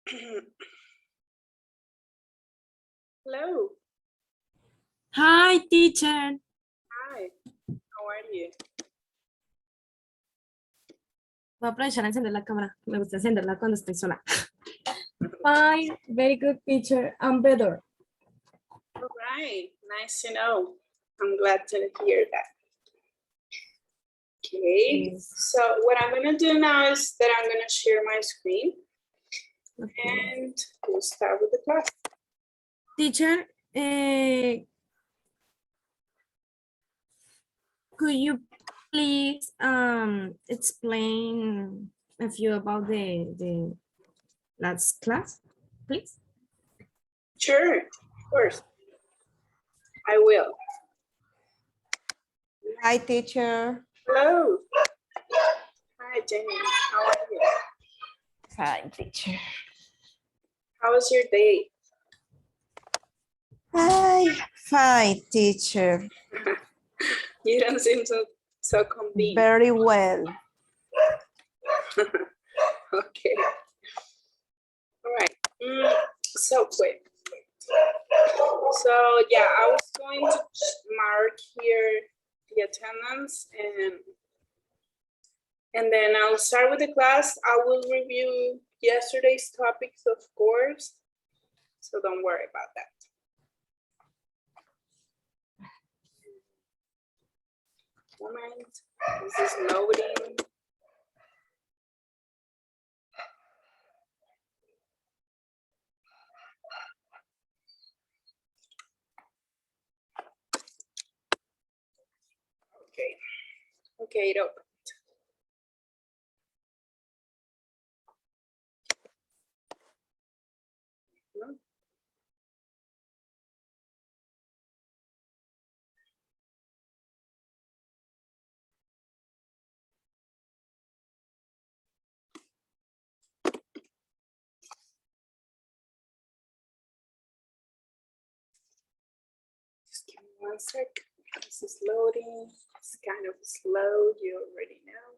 Hello. Hi, teacher. Hi. How are you? Voy a aprovechar a encender la cámara. Me gusta encenderla cuando estoy sola. Fine, very good, teacher. I'm better. All right. Nice to know. I'm glad to hear that. Okay. Yes. So what I'm going to do now is that I'm going to share my screen Okay. and we'll start with the class. Teacher, could you please explain a few about the last class, please? Sure. Of course. I will. Hi, teacher. Hello. Hi, Jenny. How are you? Hi, teacher. How was your day? Hi, fine, teacher. You don't seem so convenient. Very well. Okay. All right. So quick. So yeah, I was going to mark here the attendance and then I'll start with the class. I will review yesterday's topics, of course. So don't worry about that. Moment. This is loading. Okay. Okay, it opened. No? Just give me 1 sec. This is loading. It's kind of slow, you already know.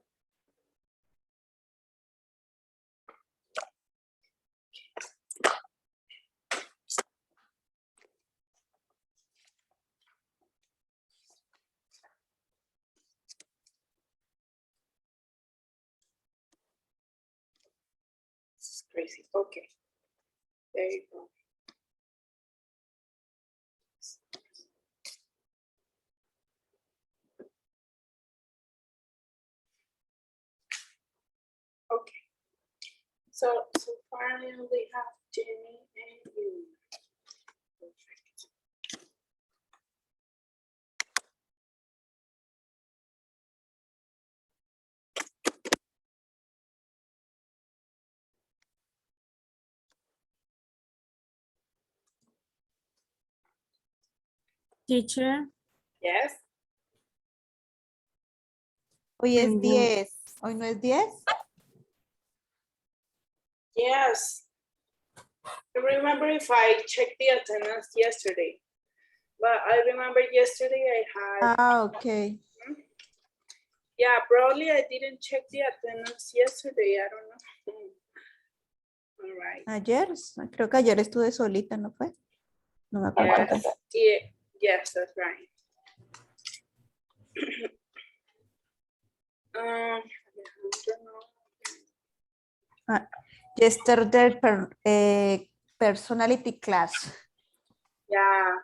This is crazy. Okay. There you go. Okay. So far I only have Jenny and you. Perfect. Teacher, Yes. Hoy es tengo, 10. ¿Hoy no es 10? Yes. I remember if I checked the attendance yesterday, but I remember yesterday I had, Ah, ok. yeah, probably I didn't check the attendance yesterday. I don't know. All right. Ayer, creo que ayer estuve solita, ¿no fue? No me acuerdo. Yes, yeah, yes, that's right. Yesterday personality class. Yeah.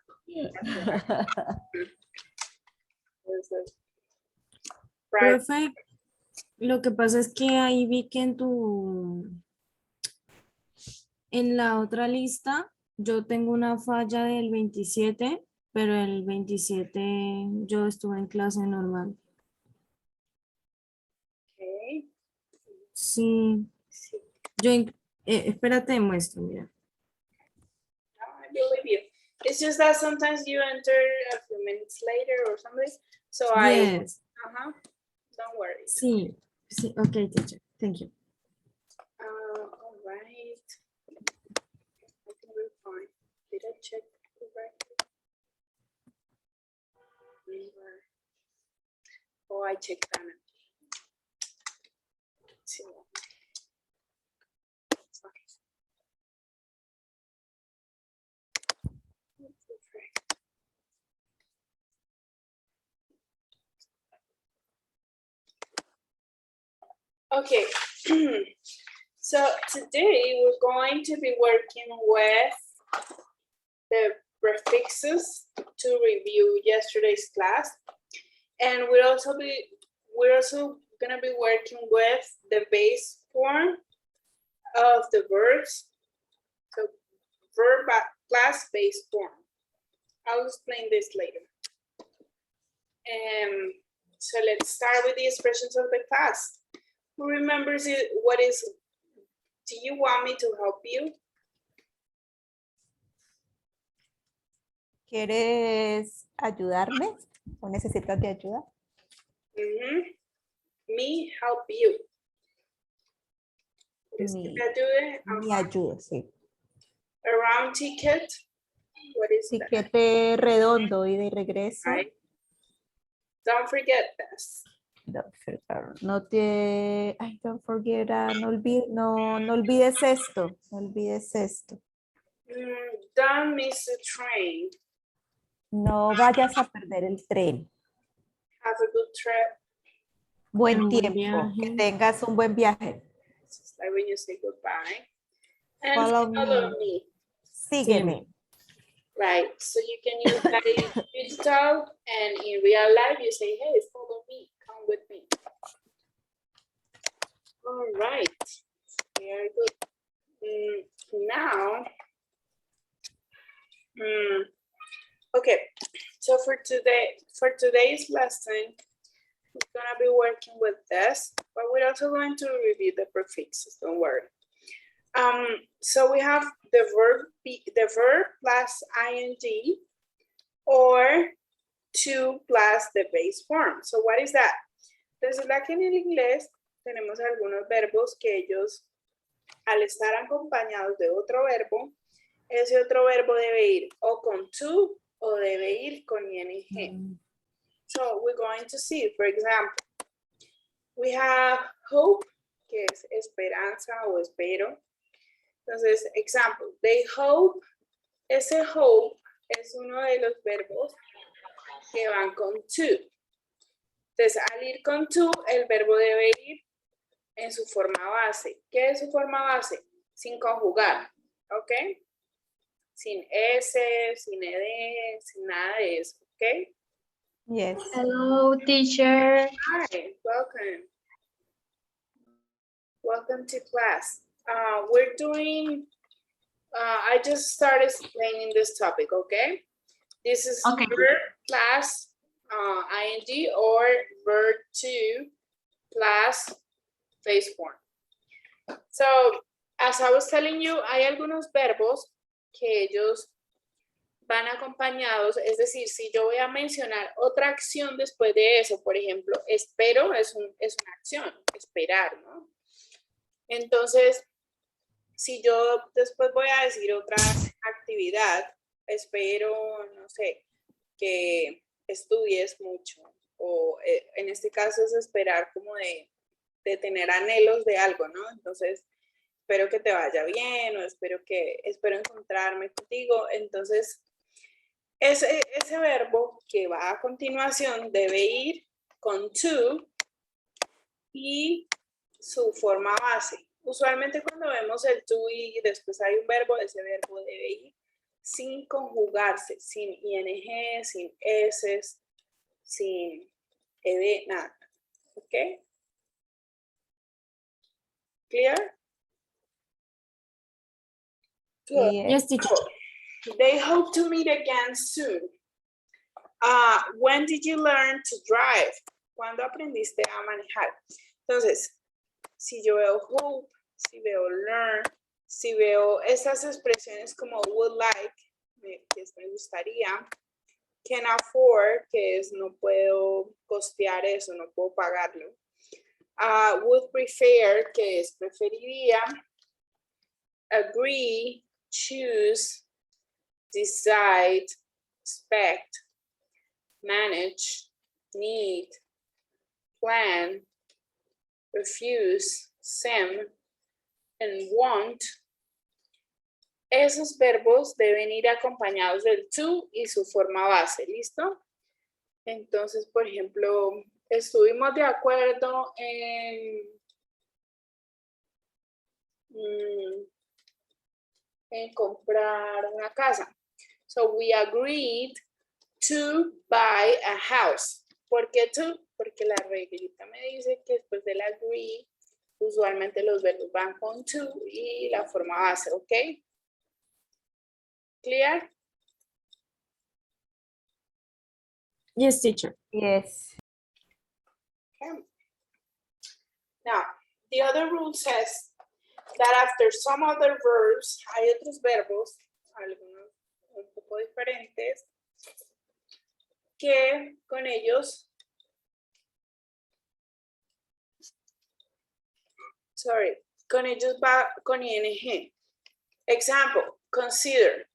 Right. profe, lo que pasa es que ahí vi que en la otra lista, yo tengo una falla del 27, pero el 27 yo estuve en clase normal. Okay. Sí, Sí. espérate, muestro, mira. No, I believe you. It's just that sometimes you enter a few minutes later or something. So Yes, don't worry. sí, sí, ok, teacher, thank you. All right. I think we're fine. Did I check correctly? Oh, I checked that. Okay. So today we're going to be working with the prefixes to review yesterday's class. And we're also gonna be working with the base form of the verbs. So verb class base form. I'll explain this later. So let's start with the expressions of the class. Who remembers it? What is, do you want me to help you? ¿Quieres ayudarme o necesitas de ayuda? Me help you. ¿Quieres que Mi, te ayude? mi ayuda, sí. A round ticket. What is that? Tiquete redondo y de regreso. Right. Don't forget this. No te, ay, don't forget, no olvides esto, no olvides esto. Don't miss the train. No vayas a perder el tren. Have a good trip. Buen Un buen tiempo, que viaje. tengas un buen viaje. It's just like when you say goodbye. And Follow follow me. me. Sígueme. Right. So you can use that in digital and in real life you say, hey, follow me, come with me. All right. Very good. Now, okay. So for today's lesson, we're gonna be working with this, but we're also going to review the prefixes. Don't worry. So we have the verb plus ing or to plus the base form. So what is that? Resulta que en el inglés tenemos algunos verbos que ellos, al estar acompañados de otro verbo, ese otro verbo debe ir o con to o debe ir con ing. So we're going to see, for example, we have hope, que es esperanza o espero. Entonces, example, they hope, ese hope es uno de los verbos que van con to. Entonces, al ir con to, el verbo debe ir en su forma base. ¿Qué es su forma base? Sin conjugar, ¿ok? Sin S, sin ED, sin nada de eso, ¿ok? Yes. Hello, teacher. Hi, welcome. Welcome to class. We're doing, I just started explaining this topic, okay? This is Okay. verb plus ing or verb to plus base form. So, as I was telling you, hay algunos verbos que ellos van acompañados, es decir, si yo voy a mencionar otra acción después de eso, por ejemplo, espero es una acción, esperar, ¿no? Entonces, si yo después voy a decir otra actividad, espero, no sé, que estudies mucho, o en este caso es esperar como de tener anhelos de algo, ¿no? Entonces, espero que te vaya bien, o espero encontrarme contigo. Entonces, ese verbo que va a continuación debe ir con to y su forma base. Usualmente cuando vemos el to y después hay un verbo, ese verbo debe ir sin conjugarse, sin ing, sin s, sin ed, nada. ¿Ok? Clear? Good. Yes, teacher. They hope to meet again soon. When did you learn to drive? ¿Cuándo aprendiste a manejar? Entonces, si yo veo hope, si veo learn, si veo estas expresiones como would like, que es me gustaría, can afford, que es no puedo costear eso, no puedo pagarlo. Would prefer, que es preferiría. Agree, choose, decide, expect, manage, need, plan, refuse, sim, and want. Esos verbos deben ir acompañados del to y su forma base, ¿listo? Entonces, por ejemplo, estuvimos de acuerdo en en comprar una casa. So we agreed to buy a house. ¿Por qué to? Porque la reglita me dice que después del agree, usualmente los verbos van con to y la forma base, ¿ok? ¿Clear? Yes, teacher. Yes. Okay. Now, the other rule says that after some other verbs, hay otros verbos, algunos un poco diferentes, que con ellos, con ellos va con ing. Example, consider.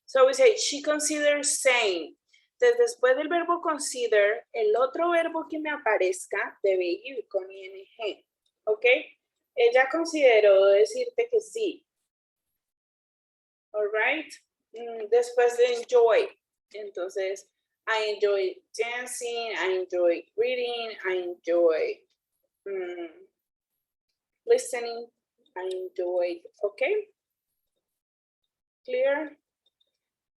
So we say, she considers saying. Entonces, después del verbo consider, el otro verbo que me aparezca debe ir con ing. ¿Ok? Ella consideró decirte que sí. All right? Después de enjoy. Entonces, I enjoy dancing, I enjoy reading, I enjoy listening, I enjoy, ¿ok? Clear?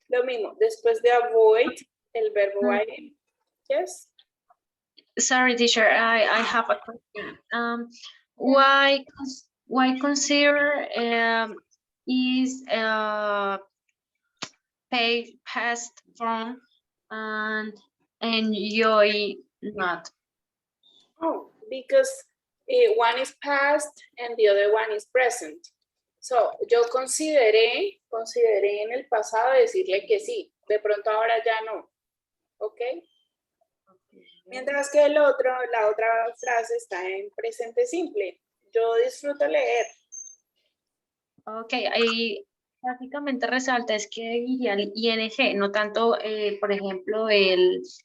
Lo mismo, después de avoid, el verbo va a ir. Yes? Sorry, teacher, I have a question. Why consider is past form and enjoy not? Oh, because one is past and the other one is present. So, yo consideré en el pasado decirle que sí. De pronto ahora ya no. ¿Ok? Mientras que la otra frase está en presente simple. Yo disfruto leer. Ok, ahí básicamente resalta es que iría el ing, no tanto, por ejemplo, eso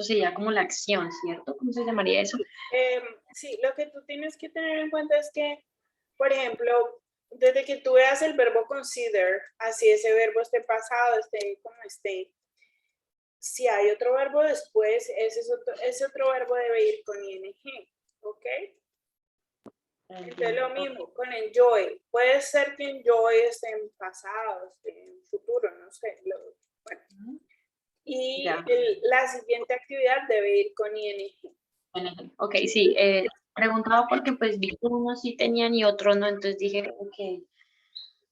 sería como la acción, ¿cierto? ¿Cómo se llamaría eso? Sí, lo que tú tienes que tener en cuenta es que, por ejemplo, desde que tú veas el verbo consider, así ese verbo esté pasado, esté como esté, si hay otro verbo después, ese otro verbo debe ir con ing, ¿ok? Entonces lo mismo, con enjoy. Puede ser que enjoy esté en pasado, esté en futuro, no sé. Bueno. Y Ya. la siguiente actividad debe ir con ing. Ok, sí, preguntaba porque pues vi que unos sí tenían y otros no, entonces dije, ok,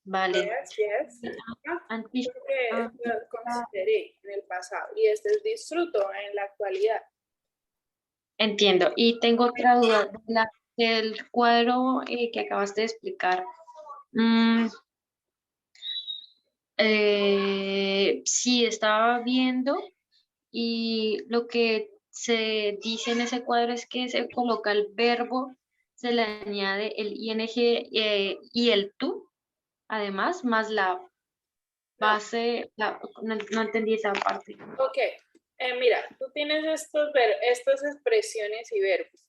vale. Yes. Antes, Porque lo consideré en el pasado y este es disfruto en la actualidad. entiendo. Y tengo otra duda, del cuadro que acabaste de explicar. Sí, estaba viendo y lo que se dice en ese cuadro es que se coloca el verbo, se le añade el ing y el tú, además, más la base, no entendí esa parte. Ok, mira, tú tienes estas expresiones y verbos.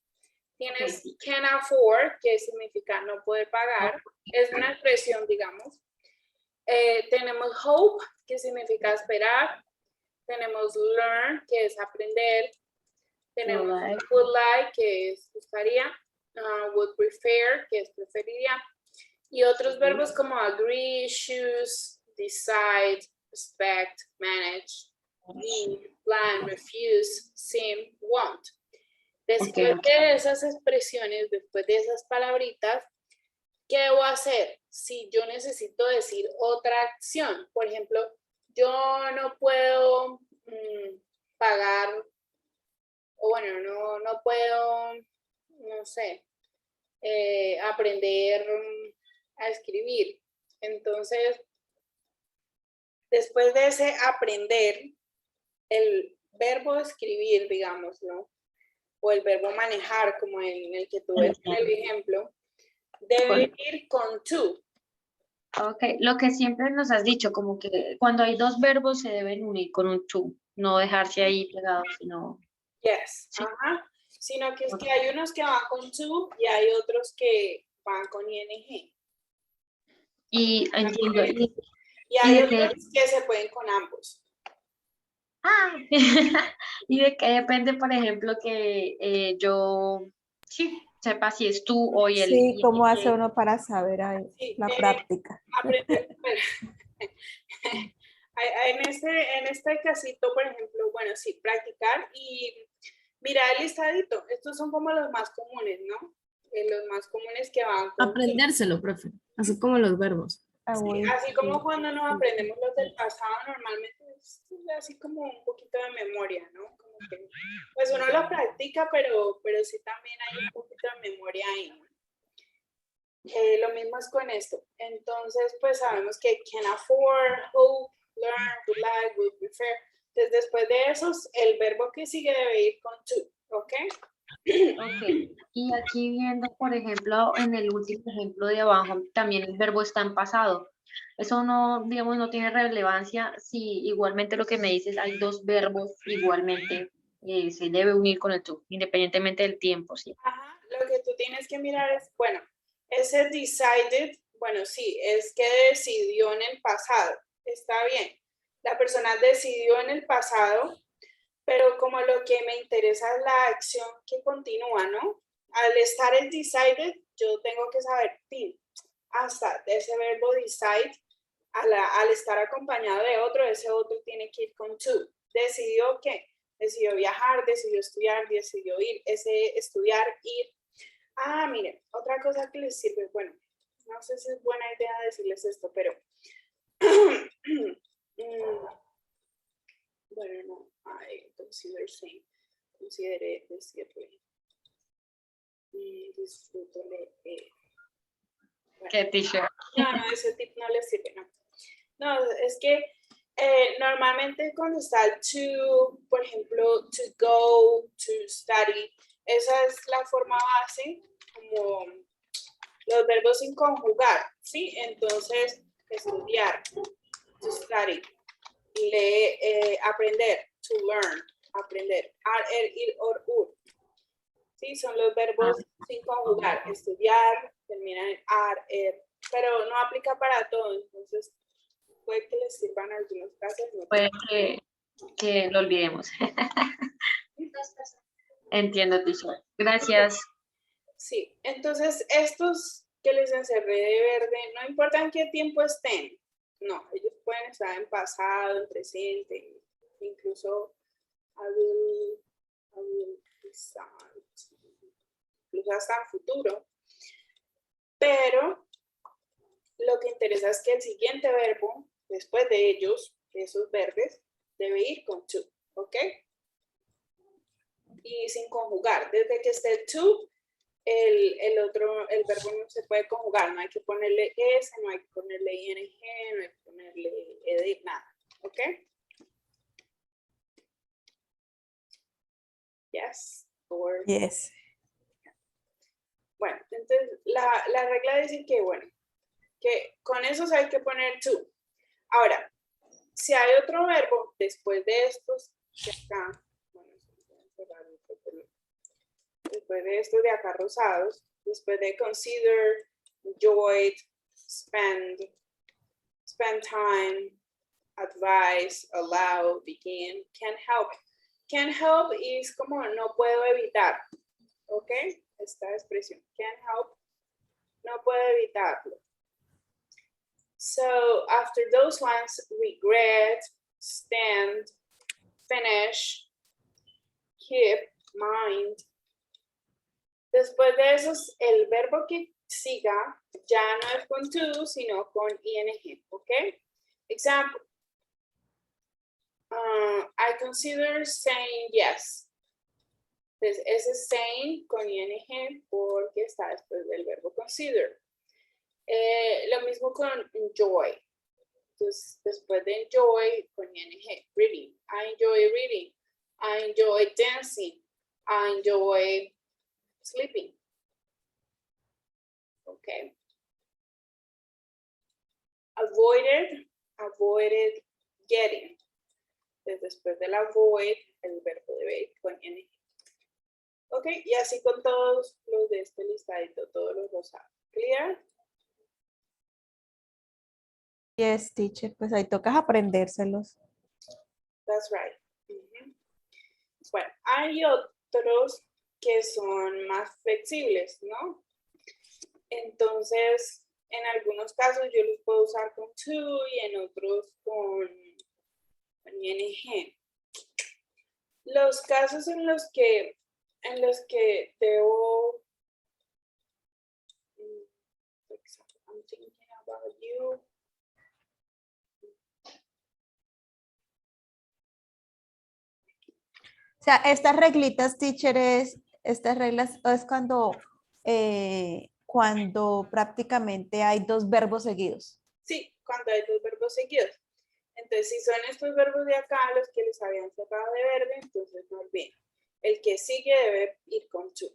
Tienes Sí. can afford, que significa no poder pagar, es una expresión, digamos. Tenemos hope, que significa esperar. Tenemos learn, que es aprender. Tenemos would like, que es gustaría. Would prefer, que es preferiría. Y otros verbos como agree, choose, decide, expect, manage, need, plan, refuse, seem, want. Después de esas expresiones, después de esas palabritas, ¿qué debo hacer? Si yo necesito decir otra acción, por ejemplo, yo no puedo pagar, o bueno, no puedo, no sé, aprender a escribir. Entonces, después de ese aprender, el verbo escribir, digamos, ¿no? O el verbo manejar, como en el que tuve el ejemplo, debe ir con to. Ok, lo que siempre nos has dicho, como que cuando hay dos verbos se deben unir con un to, no dejarse ahí pegados, sino... Yes, Sí. ajá. Sino que es que hay unos que van con to y hay otros que van con ing. Y entiendo. Y hay otros que se pueden con ambos. ¿Y de qué depende, por ejemplo, que yo... Sí, sepa si es tú o el Sí, ¿cómo hace ING. uno para saber ahí Sí, la práctica? aprender, pues, en este casito, por ejemplo, bueno, sí, practicar y mirar el listadito. Estos son como los más comunes, ¿no? Los más comunes que van con Aprendérselo, profe. Así como los verbos. Ah, sí, voy. así como cuando nos aprendemos los del pasado, normalmente es así como un poquito de memoria, ¿no? Como que, pues uno lo practica, pero sí también hay un poquito de memoria ahí, ¿no? Lo mismo es con esto. Entonces, pues sabemos que can afford, hope, learn, would like, would prefer. Entonces, después de esos, el verbo que sigue debe ir con to, ¿ok? Ok. Y aquí viendo, por ejemplo, en el último ejemplo de abajo, también el verbo está en pasado. Eso no, digamos, no tiene relevancia si igualmente lo que me dices, hay dos verbos igualmente, se debe unir con el to, independientemente del tiempo, ¿sí? Ajá, lo que tú tienes que mirar es, bueno, ese decided, bueno, sí, es que decidió en el pasado, está bien. La persona decidió en el pasado, pero como lo que me interesa es la acción que continúa, ¿no? Al estar el decided, yo tengo que saber, pin, hasta ese verbo decide, al estar acompañado de otro, ese otro tiene que ir con to. ¿Decidió qué? Decidió viajar, decidió estudiar, decidió ir, ese estudiar, ir. Ah, miren, otra cosa que les sirve, bueno, no sé si es buena idea decirles esto, pero bueno, no, I consider saying, consideré decirle, disfruto leer. Bueno, ¿Qué teacher? no, ese tip no les sirve, no. No, es que normalmente cuando está el to, por ejemplo, to go, to study, esa es la forma base, como los verbos sin conjugar, ¿sí? Entonces, estudiar, to study, aprender, to learn, aprender, ir, or, ur, ¿sí? Son los verbos sin conjugar, estudiar, terminan en ar, pero no aplica para todo, entonces puede que les sirvan algunos casos. No. Puede que lo olvidemos. Entiendo, teacher. Gracias. Sí, entonces estos que les encerré de verde, no importa en qué tiempo estén, no, ellos pueden estar en pasado, en presente, incluso I will decide, incluso hasta en futuro, pero lo que interesa es que el siguiente verbo, después de ellos, de esos verdes, debe ir con to, ¿ok? Y sin conjugar, desde que esté to, el verbo no se puede conjugar, no hay que ponerle S, no hay que ponerle ING, no hay que ponerle ED, nada, ¿ok? Yes, or... Yes. Bueno, entonces la regla dice que, bueno, que con esos hay que poner to. Ahora, si hay otro verbo después de estos de acá, bueno, después de estos de acá rosados, después de consider, enjoyed, spend time, advise, allow, begin, can help. Can help es como no puedo evitar, ¿ok? Esta expresión, can help, no puedo evitarlo. So after those ones, regret, stand, finish, keep, mind. Después de esos, el verbo que siga ya no es con to, sino con ing, ¿ok? Example. I consider saying yes. Entonces, ese saying con ing porque está después del verbo consider. Lo mismo con enjoy. Entonces, después de enjoy con ing, reading. I enjoy reading. I enjoy dancing. I enjoy sleeping. Okay. Avoided getting. Entonces, después del avoid, el verbo debe ir con ing. Ok, y así con todos los de este listadito, todos los rosados. ¿Clear? Yes, teacher. Pues ahí tocas aprendérselos. That's right. Bueno, hay otros que son más flexibles, ¿no? Entonces, en algunos casos yo los puedo usar con to y en otros con ing. Los casos en los que debo I'm thinking about you. O sea, estas reglitas, teacher, estas reglas es cuando prácticamente hay dos verbos seguidos. Sí, cuando hay dos verbos seguidos. Entonces, si son estos verbos de acá los que les habían cerrado de verde, entonces no olviden. El que sigue debe ir con to.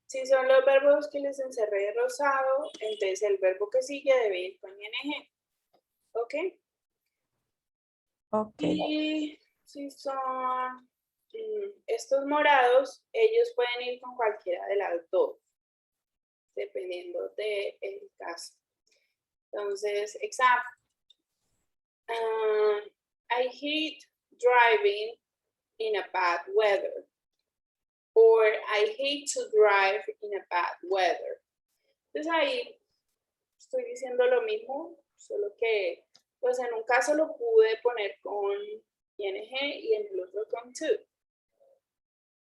Si son los verbos que les encerré de rosado, entonces el verbo que sigue debe ir con ing. ¿Ok? Ok. Y si son estos morados, ellos pueden ir con cualquiera de las dos, dependiendo del caso. Entonces, example. I hate driving in a bad weather. Or I hate to drive in a bad weather. Entonces ahí estoy diciendo lo mismo, solo que pues en un caso lo pude poner con ing y en el otro con to.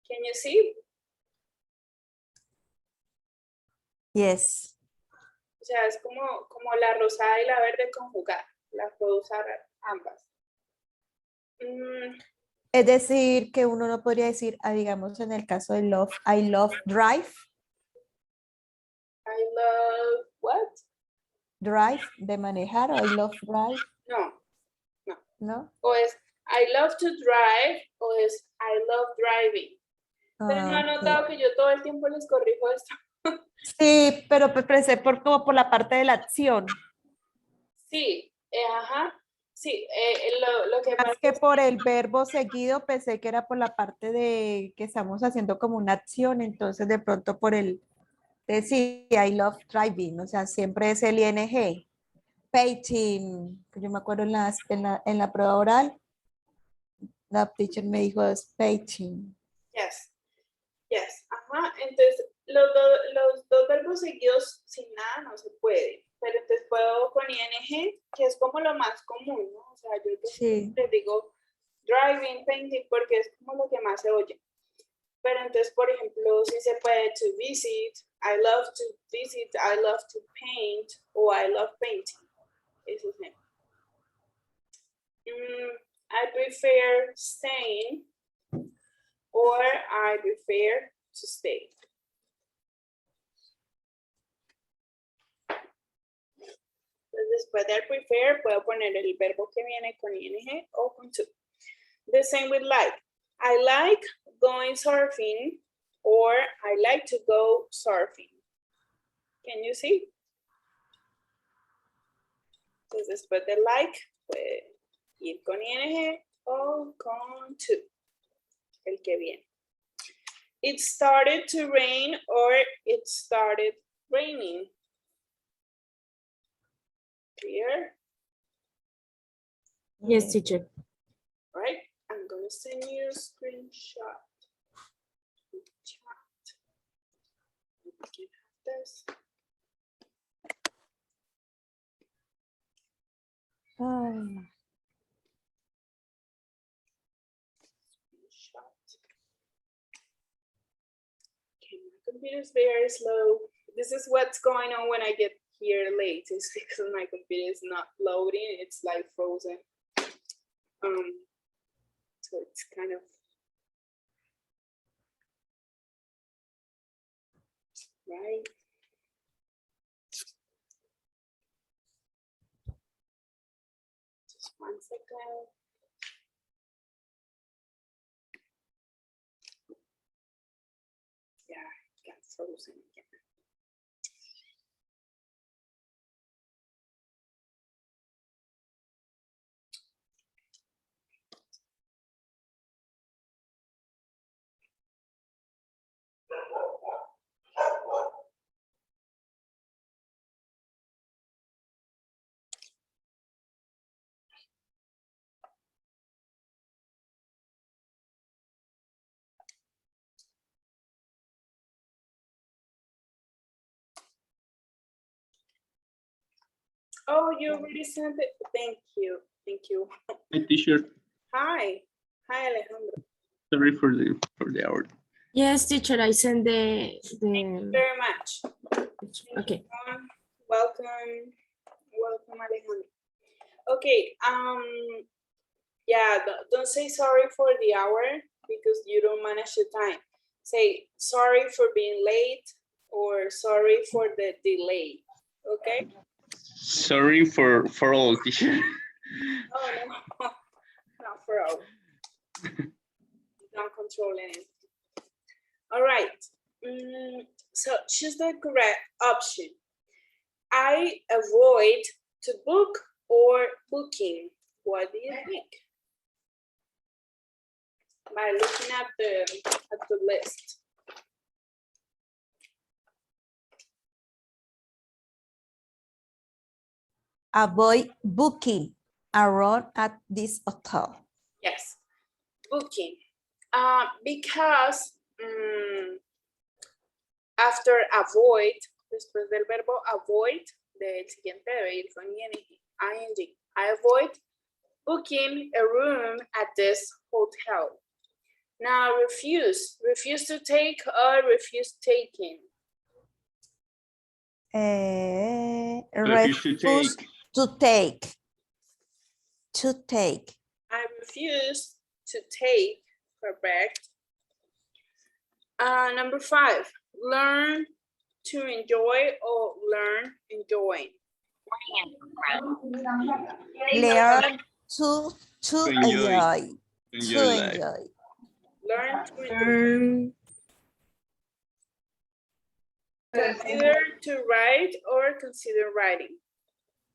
Can you see? Yes. O sea, es como la rosada y la verde conjugadas. Las puedo usar ambas. Es decir, que uno no podría decir, digamos, en el caso de love, I love drive. I love what? Drive, de manejar, o I love drive. No. ¿No? O es I love to drive o es I love driving. Pero no han Ok. notado que yo todo el tiempo les corrijo esto. Sí, pero pensé como por la parte de la acción. Sí, ajá. Sí, lo que Más pasa que es por el verbo seguido, pensé que era por la parte de que estamos haciendo como una acción, entonces de pronto por el decir I love driving, o sea, siempre es el ing. Painting, yo me acuerdo en la prueba oral, la teacher me dijo es painting. yes, ajá. Entonces, los dos verbos seguidos sin nada no se puede. Pero entonces puedo con ing, que es como lo más común, ¿no? O sea, yo Sí. les digo driving, painting, porque es como lo que más se oye. Pero entonces, por ejemplo, si se puede to visit, I love to visit, I love to paint, o I love painting. Eso es. I prefer staying, or I prefer to stay. Entonces, después del prefer, puedo poner el verbo que viene con ing o con to. The same with like. I like going surfing, or I like to go surfing. Can you see? Entonces, después de like, puede ir con ing o con to, el que viene. It started to rain, or it started raining. Clear? Yes, teacher. Right? I'm gonna send you a screenshot. Chat. You can have this. Ay, Okay, my computer is very slow. This is what's going on when I get here late. It's because my computer is not loading. It's like frozen. So it's kind of right. Just 1 second. Yeah, it got frozen again. Oh, you already sent it. Thank you. Thank you. My teacher, Hi. Hi, Alejandro. sorry for the hour. Yes, teacher, I send the Very much. okay. Welcome. Welcome, Alejandro. Okay. Yeah, don't say sorry for the hour because you don't manage the time. Say sorry for being late or sorry for the delay. Okay? Sorry for all, teacher. Oh, no. Not for all. Don't control anything. All right. So choose the correct option. I avoid to book or booking. What do you think? By looking at the list. Avoid booking a room at this hotel. Yes, booking. Because after avoid, después del verbo avoid, del siguiente debe ir con ing. I avoid booking a room at this hotel. Now refuse to take or refuse taking. Refuse to Refuse take. to take. To take. I refuse to take, correct. Number 5, learn to enjoy or learn enjoying. Learn to enjoy. To Enjoy life. enjoy. Learn to enjoy. Consider to write or consider writing.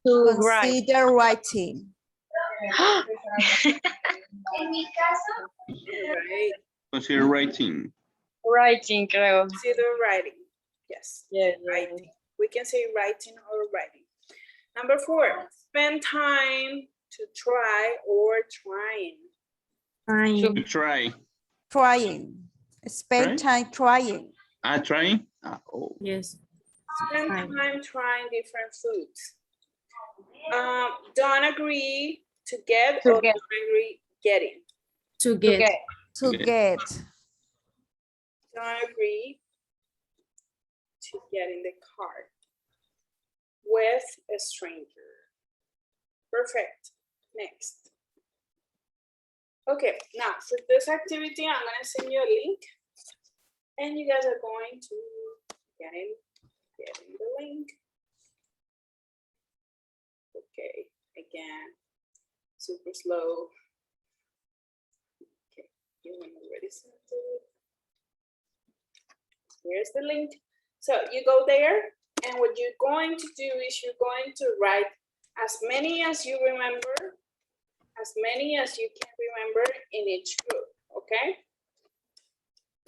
Consider writing. Right. Consider writing. Writing, creo. Consider writing. Yes. Writing. We can say writing or writing. Number 4, spend time to try or trying. To Fine. try. Trying. Spend time trying. Trying? Oh. Yes. Spend Fine. time trying different foods. Don't agree to get To or get. don't agree getting. To get. To Okay. get. Don't agree to get in the car with a stranger. Perfect. Next. Okay, now for this activity, I'm gonna send you a link and you guys are going to get in the link. Okay, again, super slow. Okay, you already sent it. Here's the link. So you go there, and what you're going to do is you're going to write as many as you remember, as many as you can remember in each group, okay?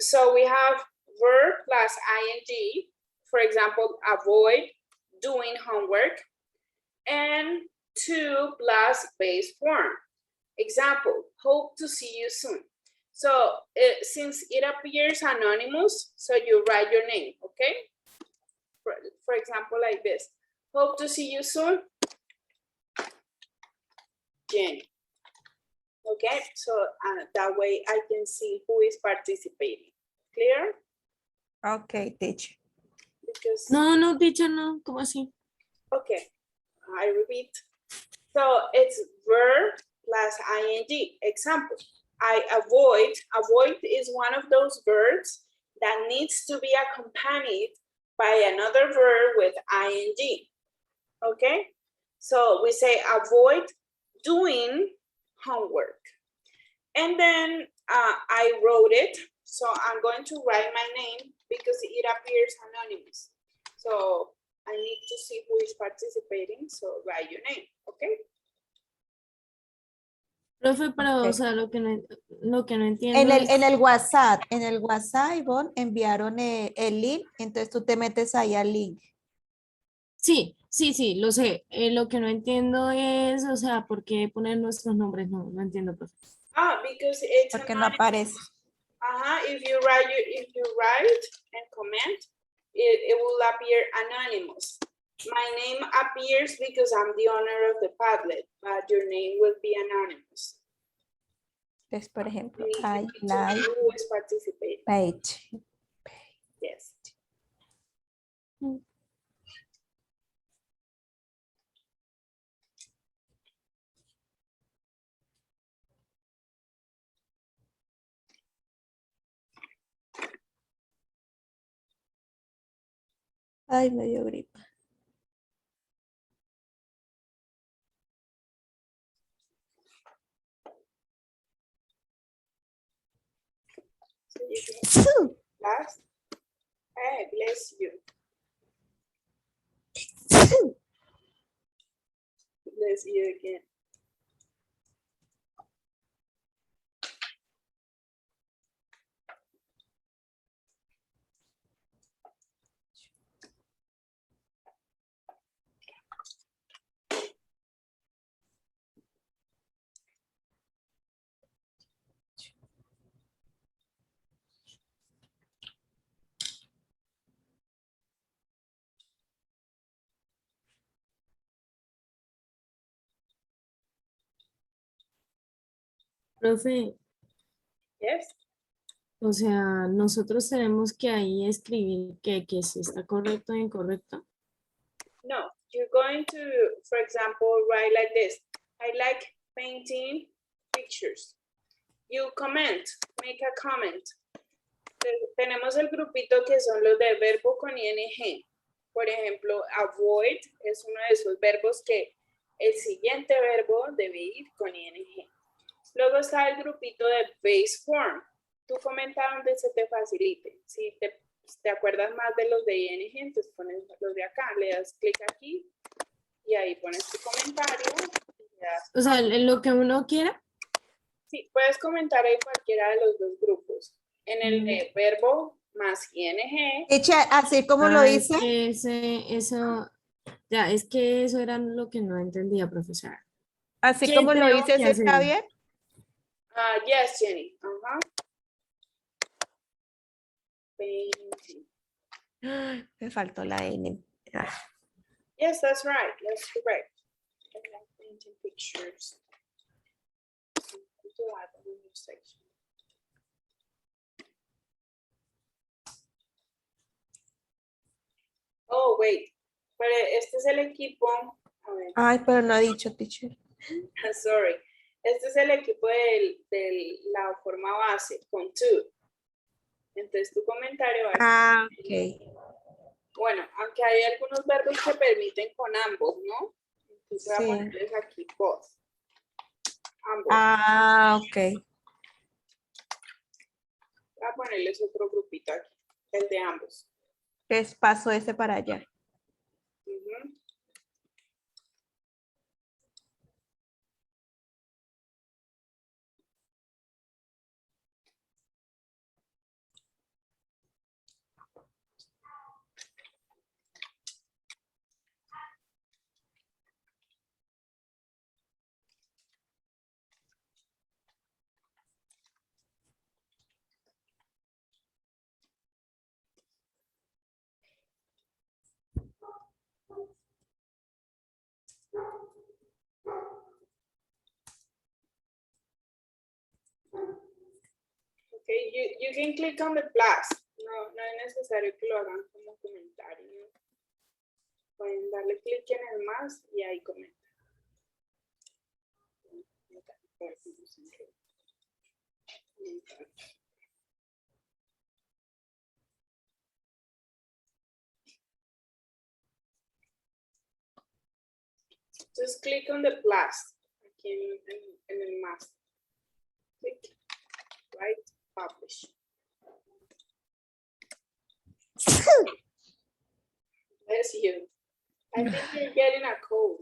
So we have verb plus ing, for example, avoid doing homework, and to plus base form. Example, hope to see you soon. So since it appears anonymous, so you write your name, okay? For example, like this, hope to see you soon, Jenny. Okay, so that way I can see who is participating. Clear? Okay, teacher. Because, No, teacher, no. ¿Cómo así? okay, I repeat. So it's verb plus ing. Example, I avoid. Avoid is one of those verbs that needs to be accompanied by another verb with ing. Okay, so we say avoid doing homework. And then I wrote it. So I'm going to write my name because it appears anonymous. So I need to see who is participating. So write your name, okay? Profe, pero, Ok. o sea, lo que no entiendo es... En el WhatsApp, Ivonne, enviaron el link, entonces tú te metes ahí al link. Sí, lo sé. Lo que no entiendo es, o sea, ¿por qué poner nuestros nombres? No entiendo, profe. Because it's Porque no anonymous. aparece. If you write and comment, it will appear anonymous. My name appears because I'm the owner of the Padlet, but your name will be anonymous. Entonces, por ejemplo, You need I to like know who is participating. page. Yes. Ay, me dio gripa. So you can last. Hey, bless you. Bless you again. Profe, Yes. o sea, nosotros tenemos que ahí escribir que si está correcto o incorrecto. No, you're going to, for example, write like this. I like painting pictures. You comment, make a comment. Tenemos el grupito que son los de verbo con ing. Por ejemplo, avoid es uno de esos verbos que el siguiente verbo debe ir con ing. Luego está el grupito de base form. Tú comenta donde se te facilite. Si te acuerdas más de los de ing, entonces pones los de acá, le das clic aquí y ahí pones tu comentario. Y le das- O sea, lo que uno quiera. sí, puedes comentar en cualquiera de los dos grupos. En el de verbo más ing, Teacher, así como lo Es dice, que eso, ya, es que eso era lo que no entendía, profesora. así ¿Qué como lo tengo dice, que ¿sí está hacer? bien? yes, Jenny. Painting. Me faltó la N. Ah, Yes, that's right. That's correct. I like painting pictures. Do that in your section. Oh, wait. Pero este es el equipo. A ver, Ay, pero no ha dicho, teacher. sorry. Este es el equipo de la forma base con to. Entonces tu comentario va a ser, Ah, ok. bueno, aunque hay algunos verbos que permiten con ambos, ¿no? Entonces voy a Sí. ponerles aquí both. Ambos. Ah, ok. Voy a ponerles otro grupito aquí, el de ambos. Entonces paso ese para allá. Ujú. Okay, you can click on the plus. No es necesario que lo hagan como comentario. ¿No? Pueden darle clic en el más y ahí comentan. Just click on the plus. Aquí en el más. Click, right, publish. Bless you. I think you're getting a cold.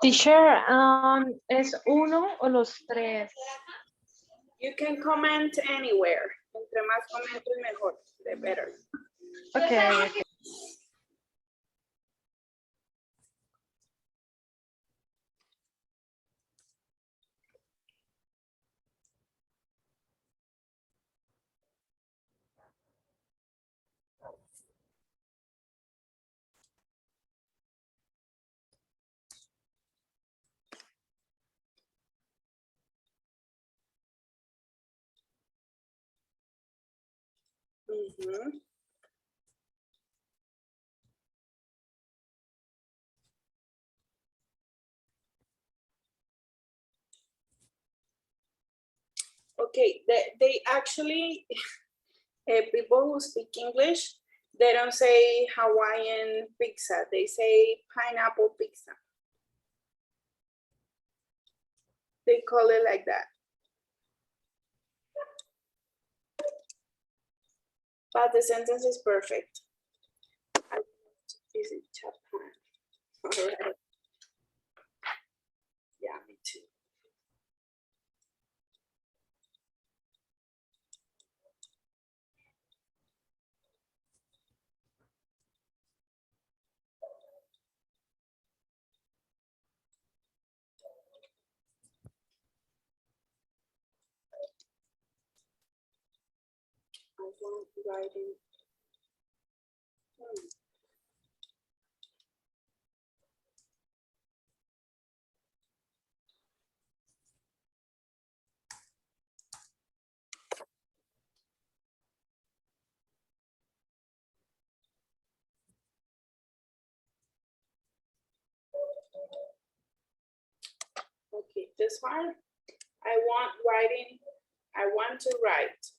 Teacher, ¿es uno o los tres? You can comment anywhere. Entre más comentes, mejor. The better. Okay. Mhm. Okay, they actually, people who speak English, they don't say Hawaiian pizza, they say pineapple pizza. They call it like that. But the sentence is perfect. I want to visit Japan. All right. Yeah, me too. I want writing. Okay, this one, I want writing, I want to write.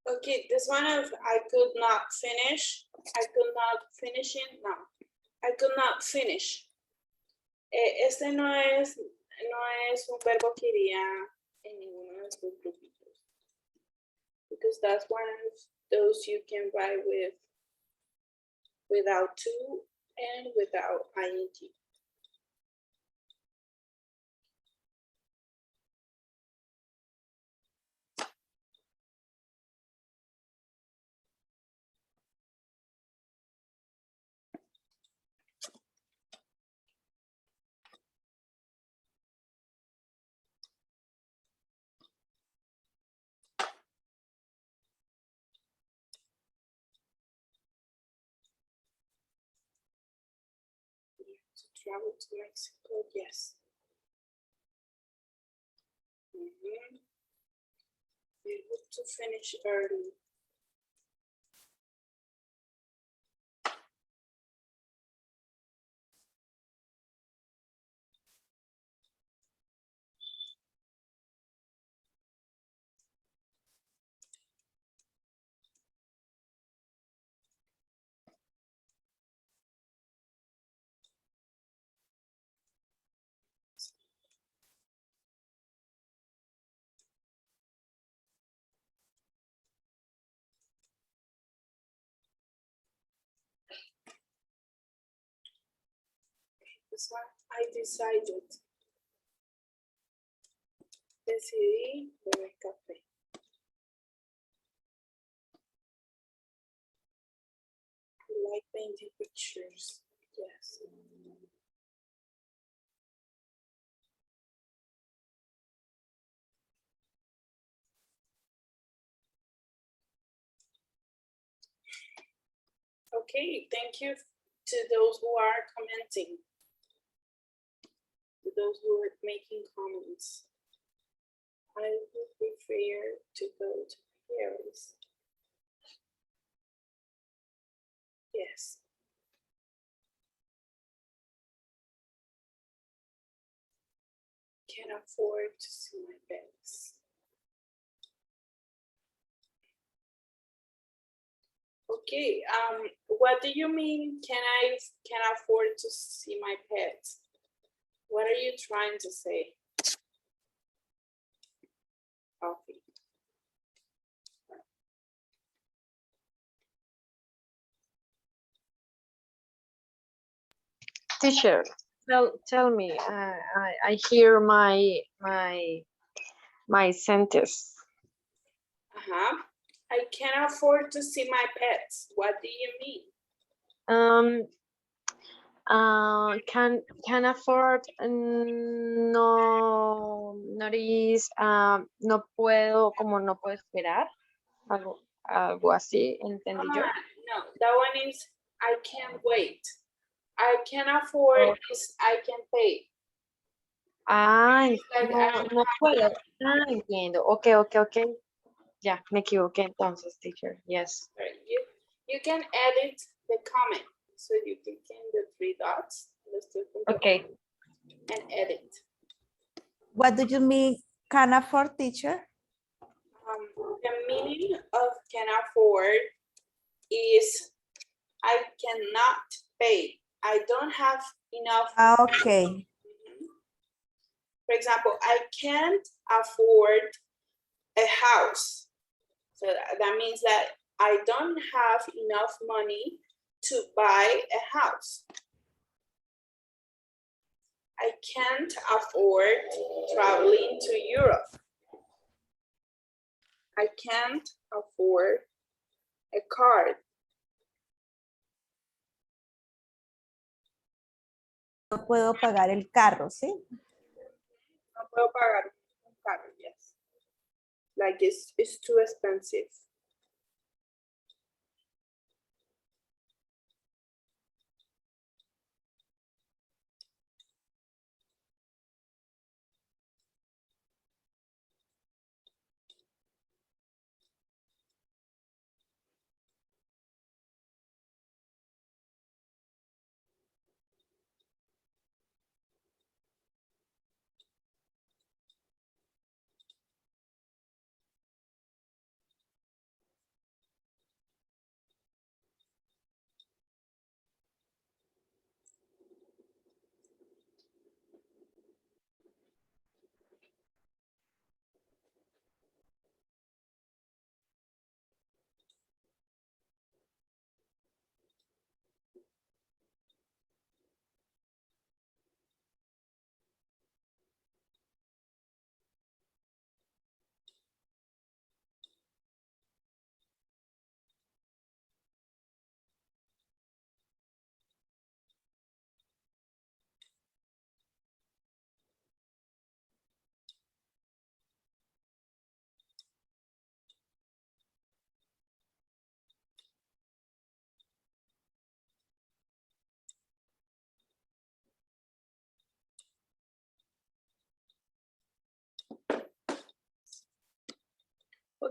Okay, this one of I could not finish. I could not finish it. No, I could not finish. Este no es un verbo que iría en ninguno de estos grupitos. Because that's one of those you can write with without to and without ing. travel to Mexico, yes. Mhm. We hope to finish early. This one I decided. Decidí beber café. I like painting pictures. Yes. Okay, thank you to those who are commenting. To those who are making comments. I would prefer to go to Paris. Yes. Can afford to see my pets. Okay, what do you mean can afford to see my pets? What are you trying to say? Coffee. Teacher, tell me. I hear my sentence. I can afford to see my pets. What do you mean? Can afford, no is, no puedo, como no puedo esperar, algo así, entendí yo. No, that one is I can't wait. I can afford is I can pay. Like, No puedo. Entiendo. Ok. Ya, me equivoqué entonces, teacher. Yes. Right, you can edit the comment. So you click in the three dots. Okay. And edit. What do you mean can afford, teacher? The meaning of can afford is I cannot pay. I don't have enough. Okay. For example, I can't afford a house. So that means that I don't have enough money to buy a house. I can't afford traveling to Europe. I can't afford a car. No puedo pagar el carro, ¿sí? No puedo pagar un carro, yes. Like it's too expensive.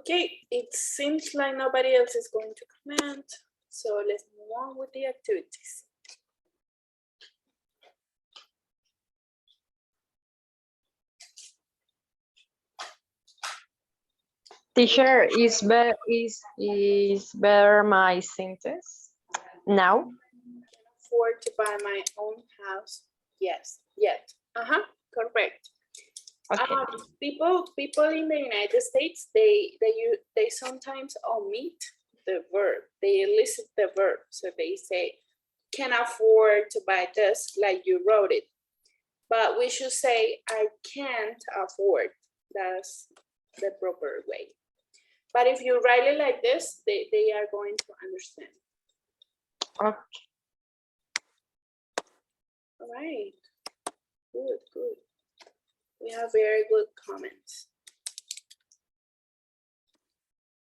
Okay, it seems like nobody else is going to comment, so let's move on with the activities. Teacher, is better my sentence now? Afford to buy my own house? Yes, yet. Correct. Okay. People in the United States, they sometimes omit the verb. They elicit the verb, so they say can afford to buy this, like you wrote it. But we should say I can't afford. That's the proper way. But if you write it like this, they are going to understand. Okay. All right. Good, good. We have very good comments.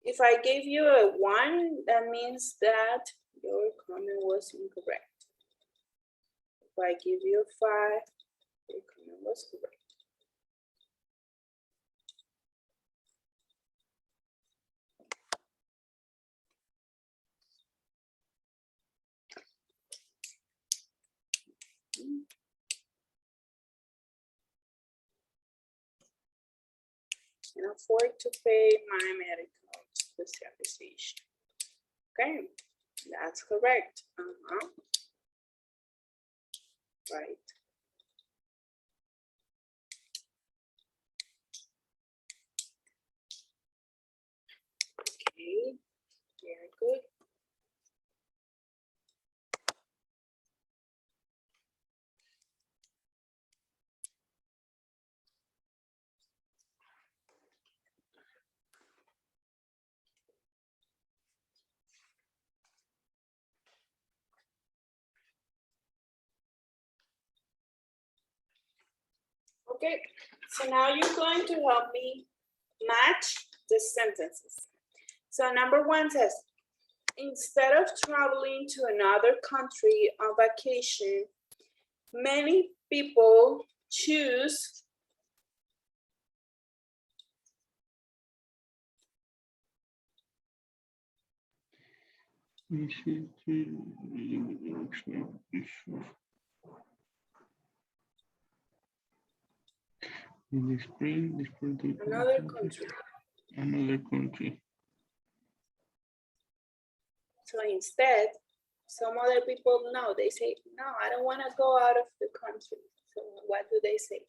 If I gave you a 1, that means that your comment was incorrect. If I give you a 5, your comment was correct. Can afford to pay my medical specialization. Okay, that's correct. Right. Okay, very good. Okay, so now you're going to help me match the sentences. So number 1 says, instead of traveling to another country on vacation, many people choose In the spring, another country. Another country. So instead, some other people know, they say, no, I don't want to go out of the country. So what do they say?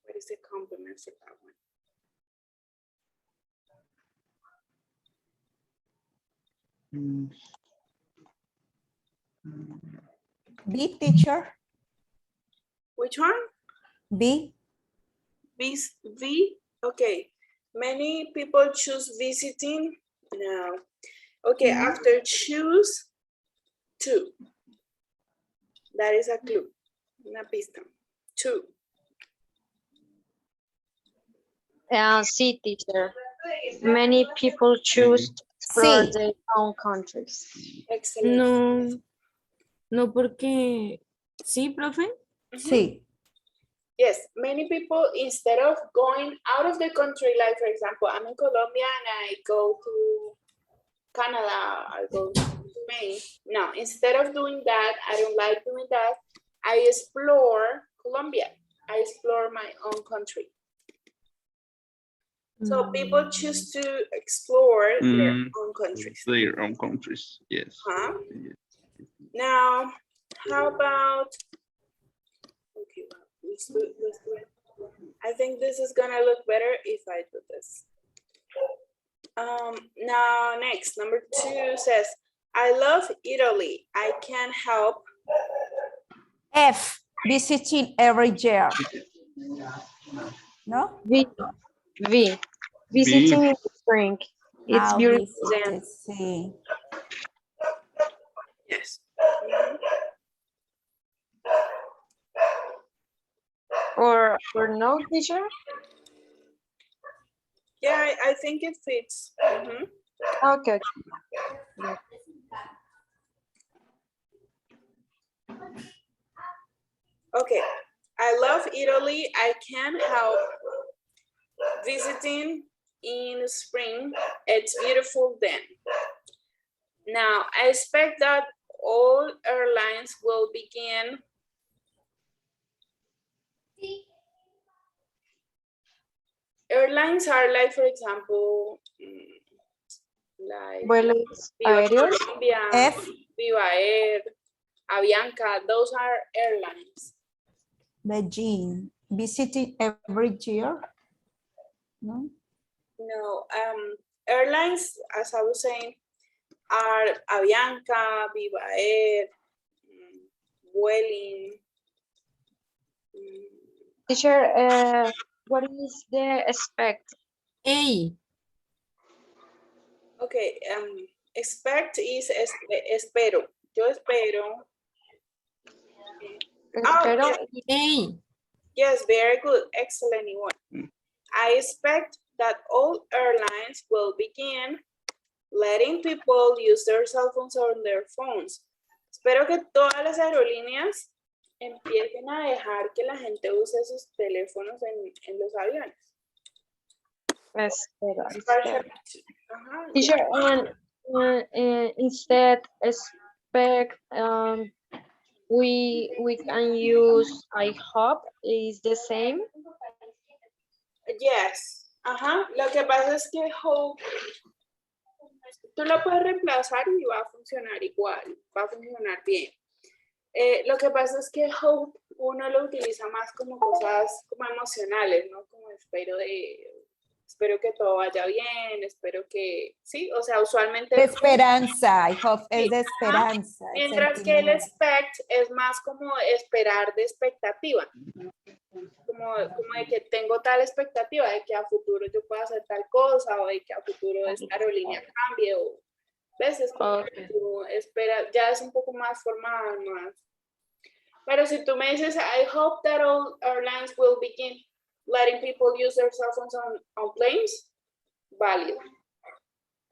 What is the complement for that one? B, teacher. Which one? B. V? Okay. Many people choose visiting. No. Okay, after choose, to. That is a clue. Una pista. To. See, teacher. Many people choose to explore Sí. their own countries. Excellent. No, no porque, sí, profe. Sí. Yes, many people, instead of going out of the country, like for example, I'm in Colombia and I go to Canada, I go to Spain. No, instead of doing that, I don't like doing that. I explore Colombia. I explore my own country. So people choose to explore their own countries. Their own countries, yes. Yes. Now, how about, okay, well, let's do it. I think this is gonna look better if I do this. Now next, number 2 says, I love Italy. I can't help. F, visiting every year. No? V. Visiting in the spring. It's I'll beautiful visit then. it, sí. Yes. Or no, teacher? Yeah, I think it fits. Okay. Okay, I love Italy. I can't help visiting in spring, it's beautiful then. Now, I expect that all airlines will begin airlines are like, for example, like Vuelos Viva aéreos. Colombia, F. Viva Air, Avianca, those are airlines. Beijing. Visiting every year. No? No, airlines, as I was saying, are Avianca, Viva Air, Vueling. Teacher, what is the expect? A. Okay, expect is espero. Yo espero. Espero. yes. A. Yes, very good. Excellent one. I expect that all airlines will begin letting people use their cell phones on their phones. Espero que todas las aerolíneas empiecen a dejar que la gente use sus teléfonos en los aviones. Espero. Especially- Ajá, Teacher, and instead expect we can use I hope is the same. Yes. Ajá. Lo que pasa es que hope, tú lo puedes reemplazar y va a funcionar igual, va a funcionar bien. Lo que pasa es que hope uno lo utiliza más como cosas como emocionales, ¿no? Como espero que todo vaya bien, espero que, sí, o sea, usualmente. De esperanza. I hope es de Sí, ajá. esperanza. el Mientras que el sentimiento. expect es más como esperar de expectativa. Como de que tengo tal expectativa de que a futuro yo pueda hacer tal cosa o de que a futuro esta aerolínea cambie o veces como que Okay. tú esperas, ya es un poco más formal, más. Pero si tú me dices, I hope that all airlines will begin letting people use their cell phones on planes, válido.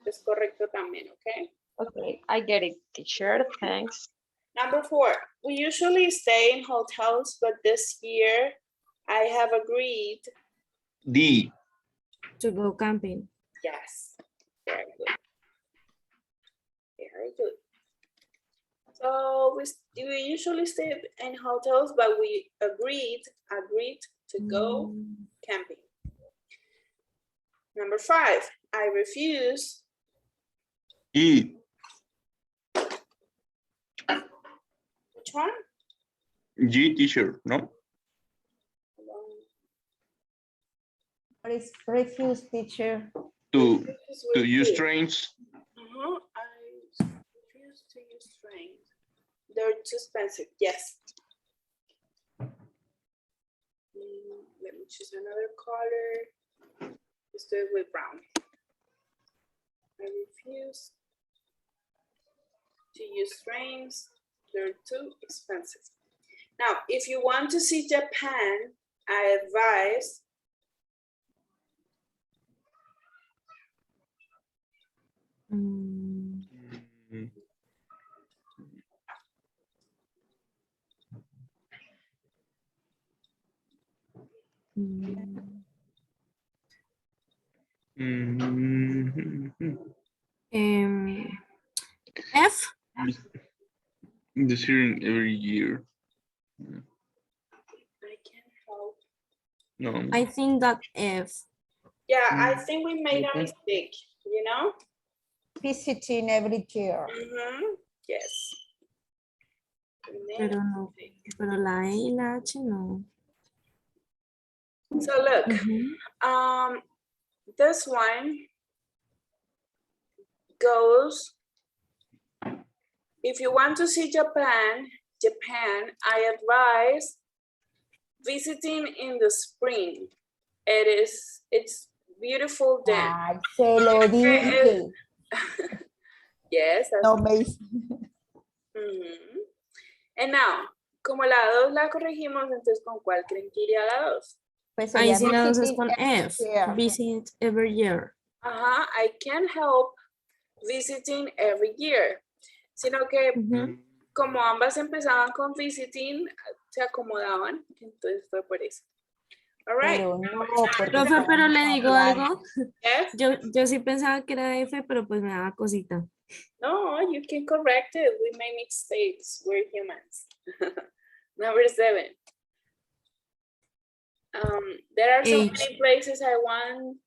Es correcto también, ¿ok? Okay, I get it, teacher. Thanks. Number 4, we usually stay in hotels, but this year I have agreed. D. To go camping. Yes, very good. Very good. So we usually stay in hotels, but we agreed to go camping. Number 5, I refuse. E. Which one? G, teacher, no? What is refuse, teacher? To use trains. I refuse to use trains. They're too expensive. Yes. Let me choose another color. Let's do it with brown. I refuse to use trains. They're too expensive. Now, if you want to see Japan, I advise Mm, mm. F. Decision every year. I can help. No. I think that F. Yeah, I think we made a mistake, you know? Visiting every year. Yes. We made Pero a no. mistake. Pero la E y la H no. So look, Ujú. this one goes, if you want to see Japan, I advise visiting in the spring. It's beautiful then. Ay, se lo dije. Yes. That's No me hizo. And now, como la 2 la corregimos, entonces ¿con cuál creen que iría la 2? Pues Ahí sería sí la dos es visiting con every F. year. Visit every year. Ajá, I can help visiting every year. Sino que Ujú. como ambas empezaban con visiting, se acomodaban, entonces fue por eso. All right. Pero no, porque Profe, pero le digo algo. Yes. Yo sí pensaba que era F, pero pues me daba cosita. No, you can correct it. We make mistakes. We're humans. Number 7. There are so H. many places I want.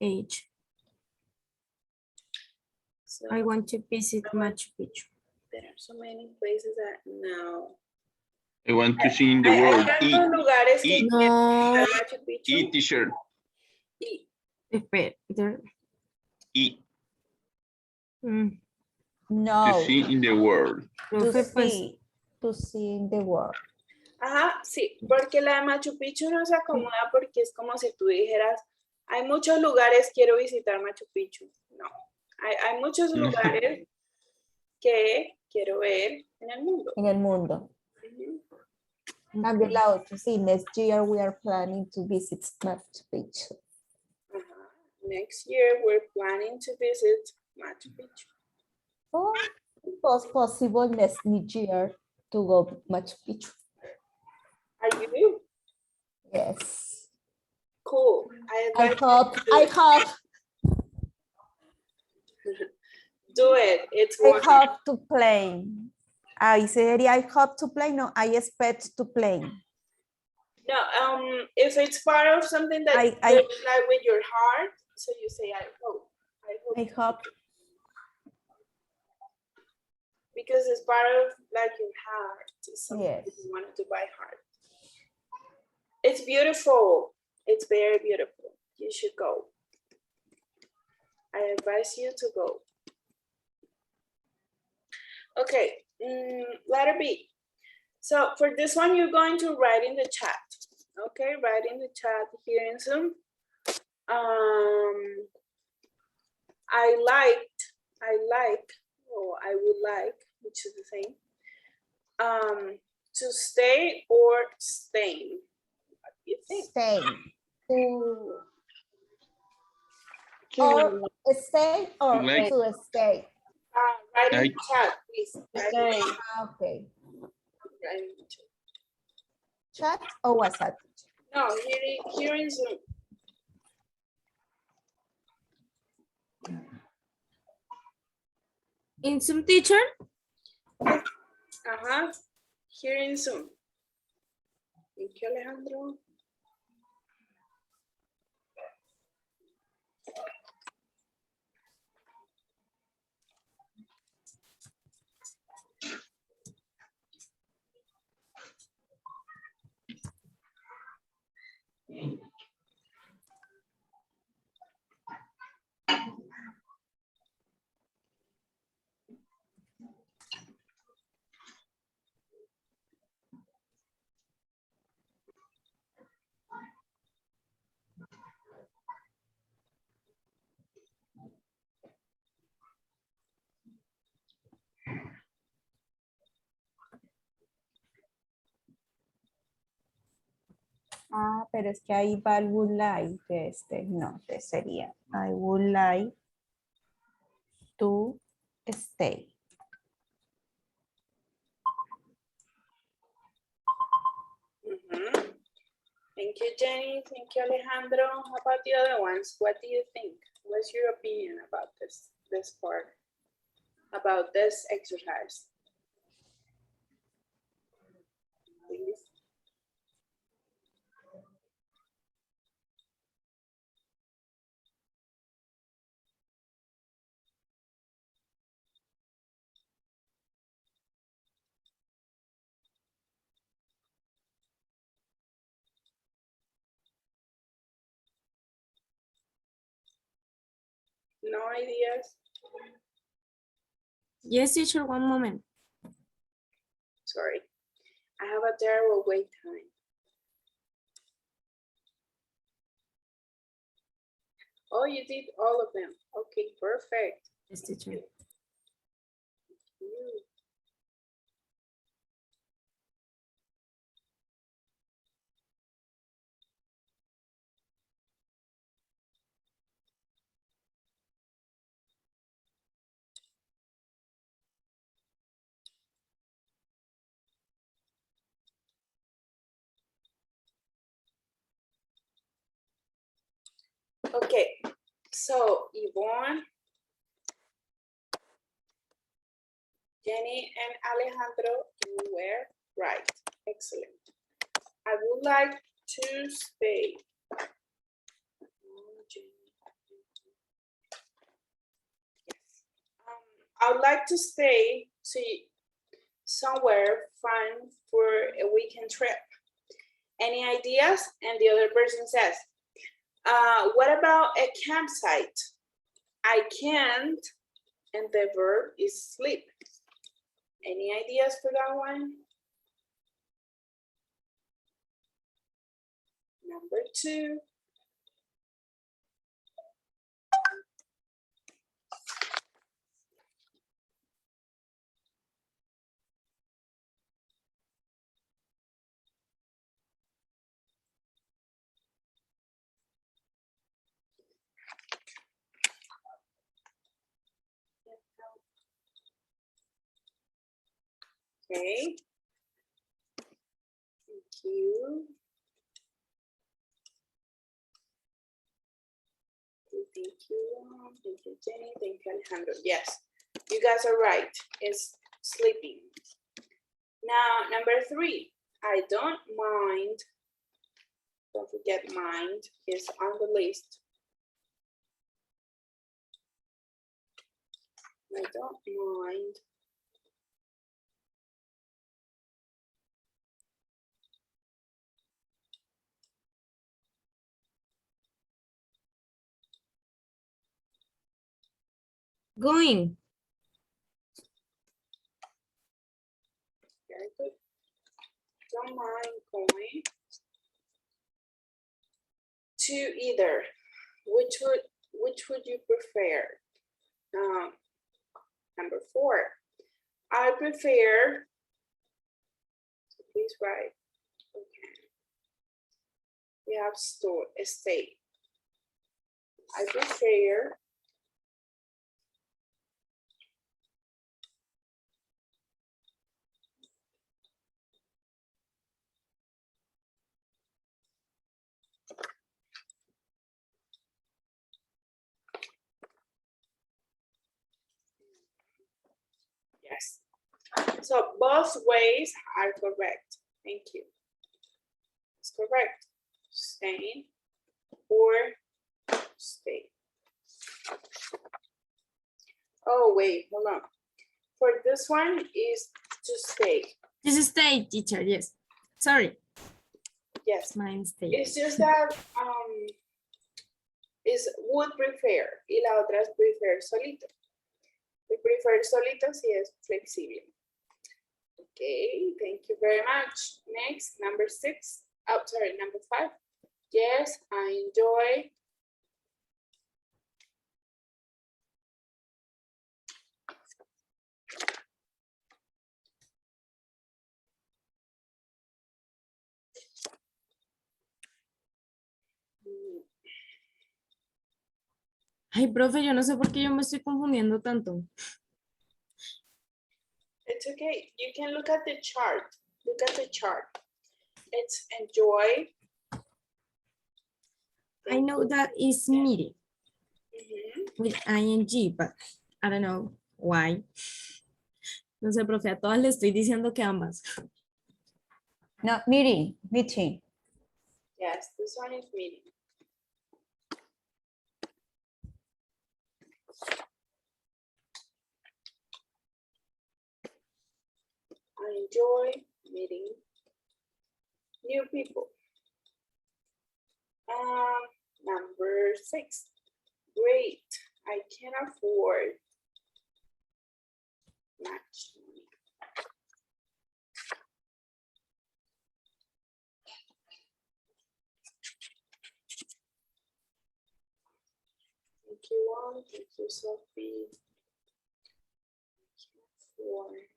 H. So I want to visit Machu Picchu. there are so many places that no. I want to see in the Hay world. tantos lugares que E. No, quiero visitar Machu Picchu. E, teacher. Y espera. E. Mm, no, To see in the world. profe, pues, to see in the world. Ajá, sí, porque la de Machu Picchu no se acomoda porque es como si tú dijeras, hay muchos lugares, quiero visitar Machu Picchu. No, hay muchos No. lugares que quiero ver en el mundo. En el mundo. Ujú. Cambio la otra, sí, next year we are planning to visit Machu Picchu. Ajá. Next year we're planning to visit Machu Picchu. Oh, it was possible next year to go Machu Picchu. Are you? Yes. Cool. I hope Do it. It's I working. hope to play. Ahí sería I hope to play, no, I expect to play. No, if it's part of something that I- you like with your heart, so you say I hope. I hope. I hope, Because it's part of like your heart. It's something Yes. you wanted to by heart. It's beautiful. It's very beautiful. You should go. I advise you to go. Okay, letter B. So for this one, you're going to write in the chat. Okay, write in the chat here in Zoom. I would like, which is the same. To stay or staying. What do you think? stay. To Or stay or Like- to stay. Write in Like- the chat, please. Write in the stay. Okay. write in the chat. Chat or WhatsApp? No, here in Zoom. in some teacher, Ajá. Here in Zoom. Thank you, Alejandro. Ah, pero es que ahí va el would like de este. No, este sería I would like to stay. Mhm. Thank you, Jenny. Thank you, Alejandro. How about the other ones? What do you think? What's your opinion about this part? About this exercise? Please. No ideas? yes teacher, one moment. Sorry. I have a terrible wait time. Oh, you did all of them. Okay, perfect. Yes teacher. Mm. Okay, so Yvonne, Jenny, and Alejandro, you were right. Excellent. I would like to stay. Yes. I would like to stay somewhere fun for a weekend trip. Any ideas? And the other person says, what about a campsite? I can't, and the verb is sleep. Any ideas for that one? Number 2. Okay. Thank you. Thank you, Jenny. Thank you, Alejandro. Yes, you guys are right. It's sleeping. Now, number 3. I don't mind. Don't forget mind is on the list. I don't mind. Going. Very good. Don't mind going to either. Which would you prefer? Number 4. I prefer. Please write. Okay. We have stay. I prefer. Yes. So both ways are correct. Thank you. It's correct. Staying or stay. Oh, wait, hold on. For this one is to stay. This is stay, teacher, yes. Sorry, Yes. my mistake. It's just that is would prefer y la otra es prefer solito. We prefer solito si es flexible. Okay, thank you very much. Next, number 6. Oh, sorry, number 5. Yes, I enjoy. Ay, profe, yo no sé por qué yo me estoy confundiendo tanto. It's okay. You can look at the chart. Look at the chart. It's enjoy. I know that is meeting Mhm. with ing, but I don't know why. No sé, profe, a todas le estoy diciendo que ambas. No, meeting. Yes, this one is meeting. I enjoy meeting new people. Number 6. Great. I can afford match. Thank you all. Thank you, Sophie. I can afford.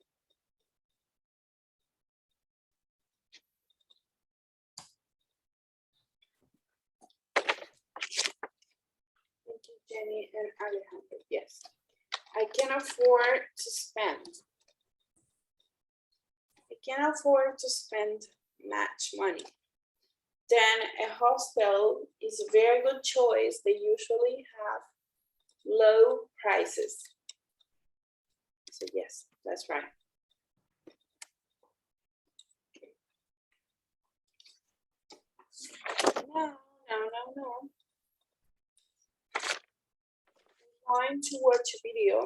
Thank you, Jenny and Alejandro. Yes. I can afford to spend. I can afford to spend match money. then a hostel is a very good choice. They usually have low prices. So yes, that's right. No. I'm going to watch a video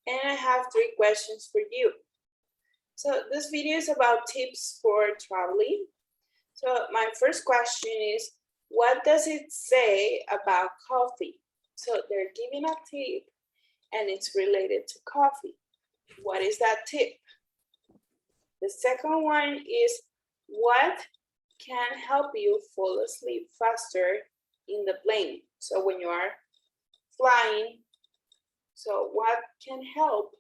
and I have 3 questions for you. So this video is about tips for traveling. So my first question is, what does it say about coffee? So they're giving a tip and it's related to coffee. What is that tip? The second one is, what can help you fall asleep faster in the plane? So when you are flying, so what can help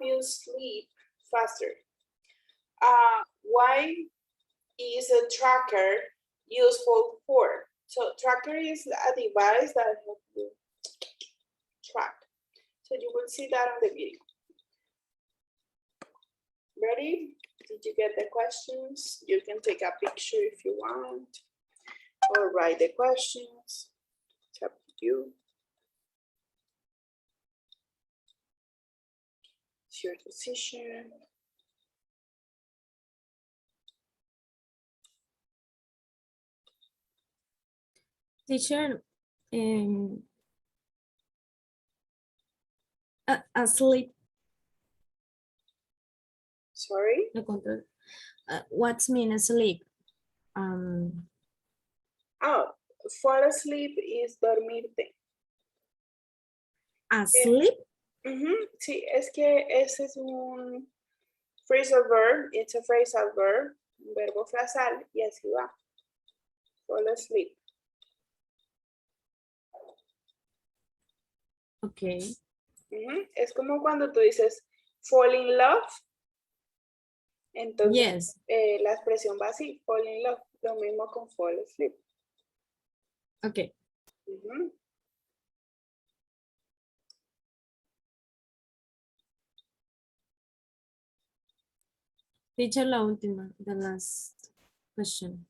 you sleep faster? Why is a tracker useful for? So tracker is a device that helps you track. So you will see that on the video. Ready? Did you get the questions? You can take a picture if you want, or write the questions. It's up to you. It's your decision. Teacher, asleep, Sorry? what's mean asleep? Oh, fall asleep is dormirte. Asleep? Sí, es que ese es un phrasal verb, it's a phrasal verb, un verbo frasal, y así va. Fall asleep. Okay. Es como cuando tú dices fall in love. Entonces, Yes. la expresión va así, fall in love. Lo mismo con fall asleep. Okay. Teacher, la última, the last question.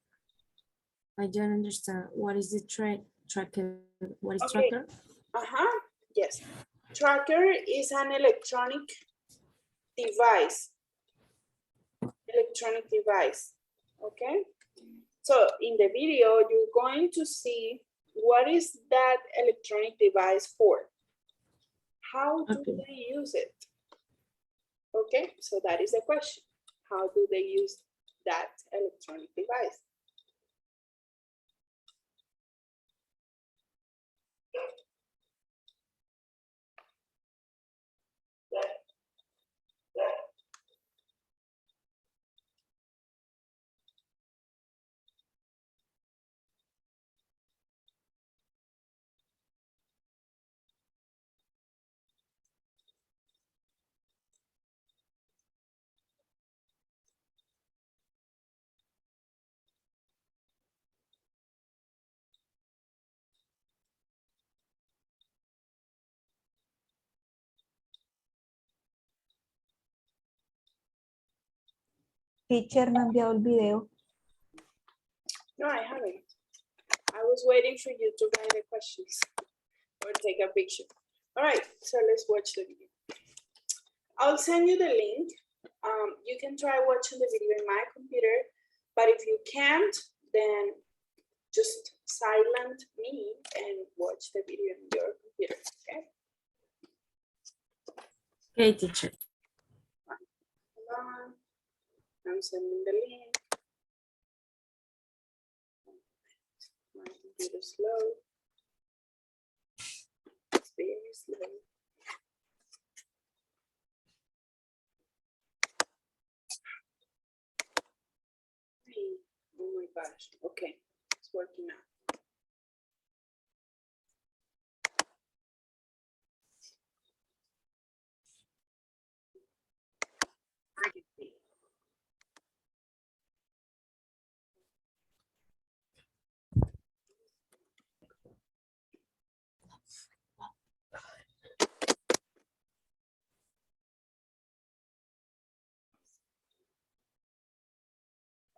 I don't understand. What is the tracker? What is Okay. tracker? Yes. Tracker is an electronic device. Okay? So in the video, you're going to see what is that electronic device for? How do Okay. they use it? Okay, so that is the question. How do they use that electronic device? Teacher, no ha enviado el video. No, I haven't. I was waiting for you to write the questions or take a picture. All right, so let's watch the video. I'll send you the link. You can try watching the video in my computer, but if you can't, then just silent me and watch the video in your computer, okay? Okay, teacher. Hold on. I'm sending the link. My computer's slow. It's very slow. Oh my gosh. Okay, it's working now.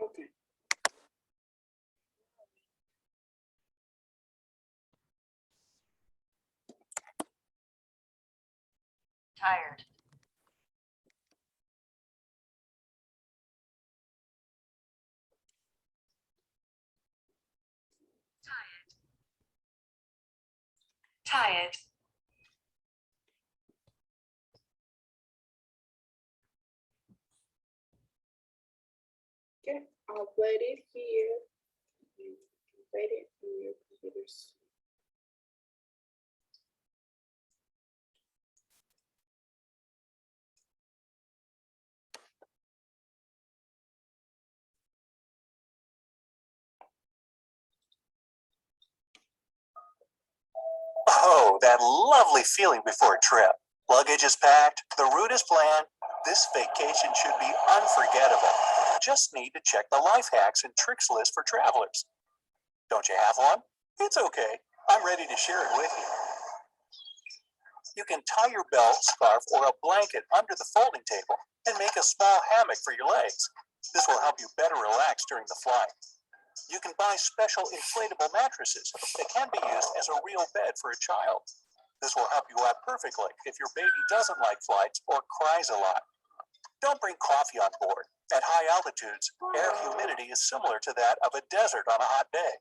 Okay, Tired. Tired. Okay, I'll wait it here. You can wait it in your computers. Oh, that lovely feeling before a trip. Luggage is packed, the route is planned. This vacation should be unforgettable. Just need to check the life hacks and tricks list for travelers. Don't you have one? It's okay. I'm ready to share it with you. You can tie your belt, scarf, or a blanket under the folding table and make a small hammock for your legs. This will help you better relax during the flight. You can buy special inflatable mattresses that can be used as a real bed for a child. This will help you out perfectly if your baby doesn't like flights or cries a lot. Don't bring coffee on board. At high altitudes, air humidity is similar to that of a desert on a hot day.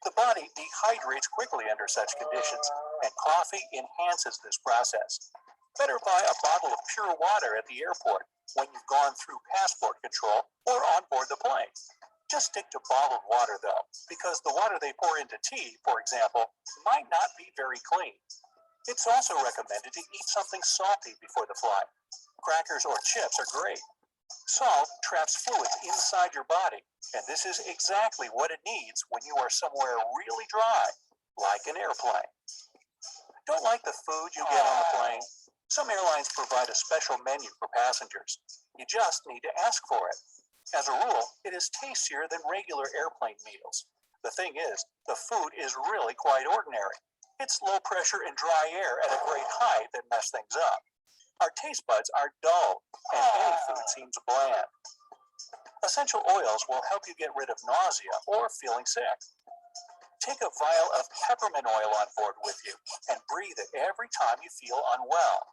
The body dehydrates quickly under such conditions, and coffee enhances this process. Better buy a bottle of pure water at the airport when you've gone through passport control or on board the plane. Just stick to bottled water though, because the water they pour into tea, for example, might not be very clean. It's also recommended to eat something salty before the flight. Crackers or chips are great. Salt traps fluids inside your body, and this is exactly what it needs when you are somewhere really dry, like an airplane. Don't like the food you get on the plane? Some airlines provide a special menu for passengers. You just need to ask for it. As a rule, it is tastier than regular airplane meals. The thing is, the food is really quite ordinary. It's low pressure and dry air at a great height that mess things up. Our taste buds are dull, and any food seems bland. Essential oils will help you get rid of nausea or feeling sick. Take a vial of peppermint oil on board with you and breathe it every time you feel unwell.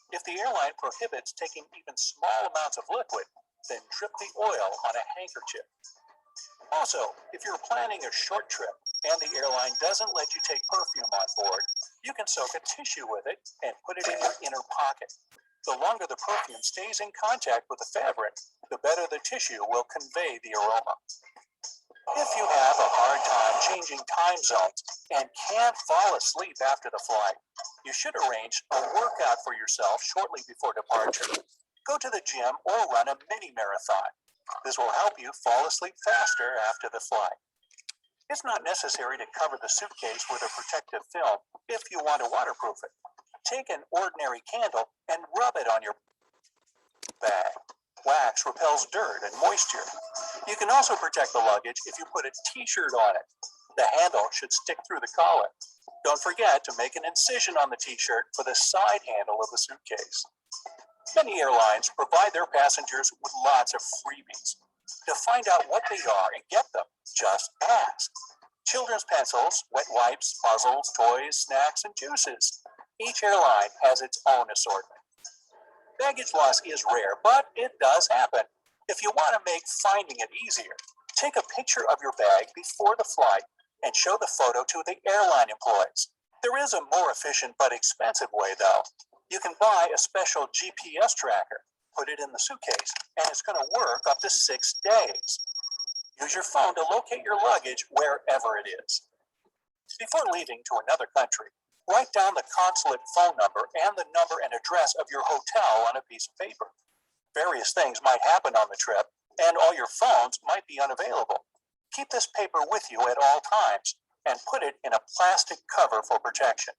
If the airline prohibits taking even small amounts of liquid, then drip the oil on a handkerchief. Also, if you're planning a short trip and the airline doesn't let you take perfume on board, you can soak a tissue with it and put it in your inner pocket. The longer the perfume stays in contact with the fabric, the better the tissue will convey the aroma. If you have a hard time changing time zones and can't fall asleep after the flight, you should arrange a workout for yourself shortly before departure. Go to the gym or run a mini marathon. This will help you fall asleep faster after the flight. It's not necessary to cover the suitcase with a protective film if you want to waterproof it. Take an ordinary candle and rub it on your bag. Wax repels dirt and moisture. You can also protect the luggage if you put a t-shirt on it. The handle should stick through the collar. Don't forget to make an incision on the t-shirt for the side handle of the suitcase. Many airlines provide their passengers with lots of freebies. To find out what they are and get them, just ask. Children's pencils, wet wipes, puzzles, toys, snacks, and juices. Each airline has its own assortment. Baggage loss is rare, but it does happen. If you want to make finding it easier, take a picture of your bag before the flight and show the photo to the airline employees. There is a more efficient but expensive way though. You can buy a special GPS tracker, put it in the suitcase, and it's going to work up to 6 days. Use your phone to locate your luggage wherever it is. Before leaving to another country, write down the consulate phone number and the number and address of your hotel on a piece of paper. Various things might happen on the trip, and all your phones might be unavailable. Keep this paper with you at all times and put it in a plastic cover for protection.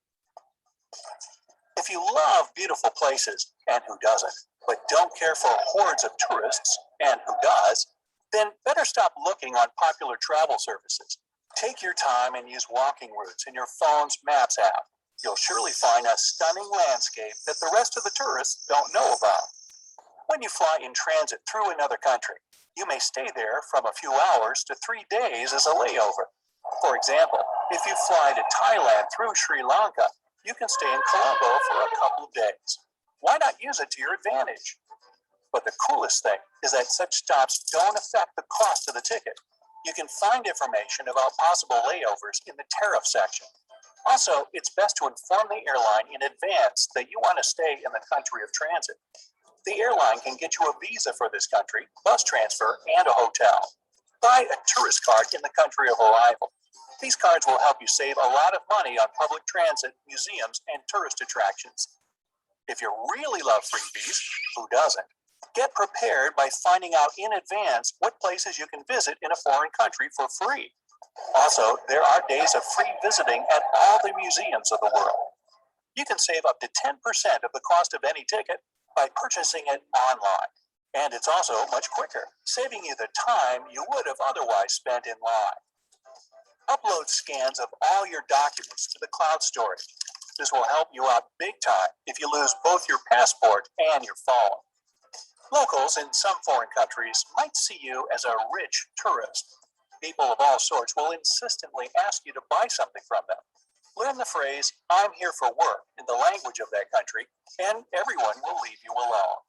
If you love beautiful places, and who doesn't, but don't care for hordes of tourists, and who does, then better stop looking on popular travel services. Take your time and use walking routes in your phone's Maps app. You'll surely find a stunning landscape that the rest of the tourists don't know about. When you fly in transit through another country, you may stay there from a few hours to 3 days as a layover. For example, if you fly to Thailand through Sri Lanka, you can stay in Colombo for a couple of days. Why not use it to your advantage? But the coolest thing is that such stops don't affect the cost of the ticket. You can find information about possible layovers in the tariff section. Also, it's best to inform the airline in advance that you want to stay in the country of transit. The airline can get you a visa for this country, bus transfer, and a hotel. Buy a tourist card in the country of arrival. These cards will help you save a lot of money on public transit, museums, and tourist attractions. If you really love freebies, who doesn't? Get prepared by finding out in advance what places you can visit in a foreign country for free. Also, there are days of free visiting at all the museums of the world. You can save up to 10% of the cost of any ticket by purchasing it online. And it's also much quicker, saving you the time you would have otherwise spent in line. Upload scans of all your documents to the cloud storage. This will help you out big time if you lose both your passport and your phone. Locals in some foreign countries might see you as a rich tourist. People of all sorts will insistently ask you to buy something from them. Learn the phrase, "I'm here for work," in the language of that country, and everyone will leave you alone.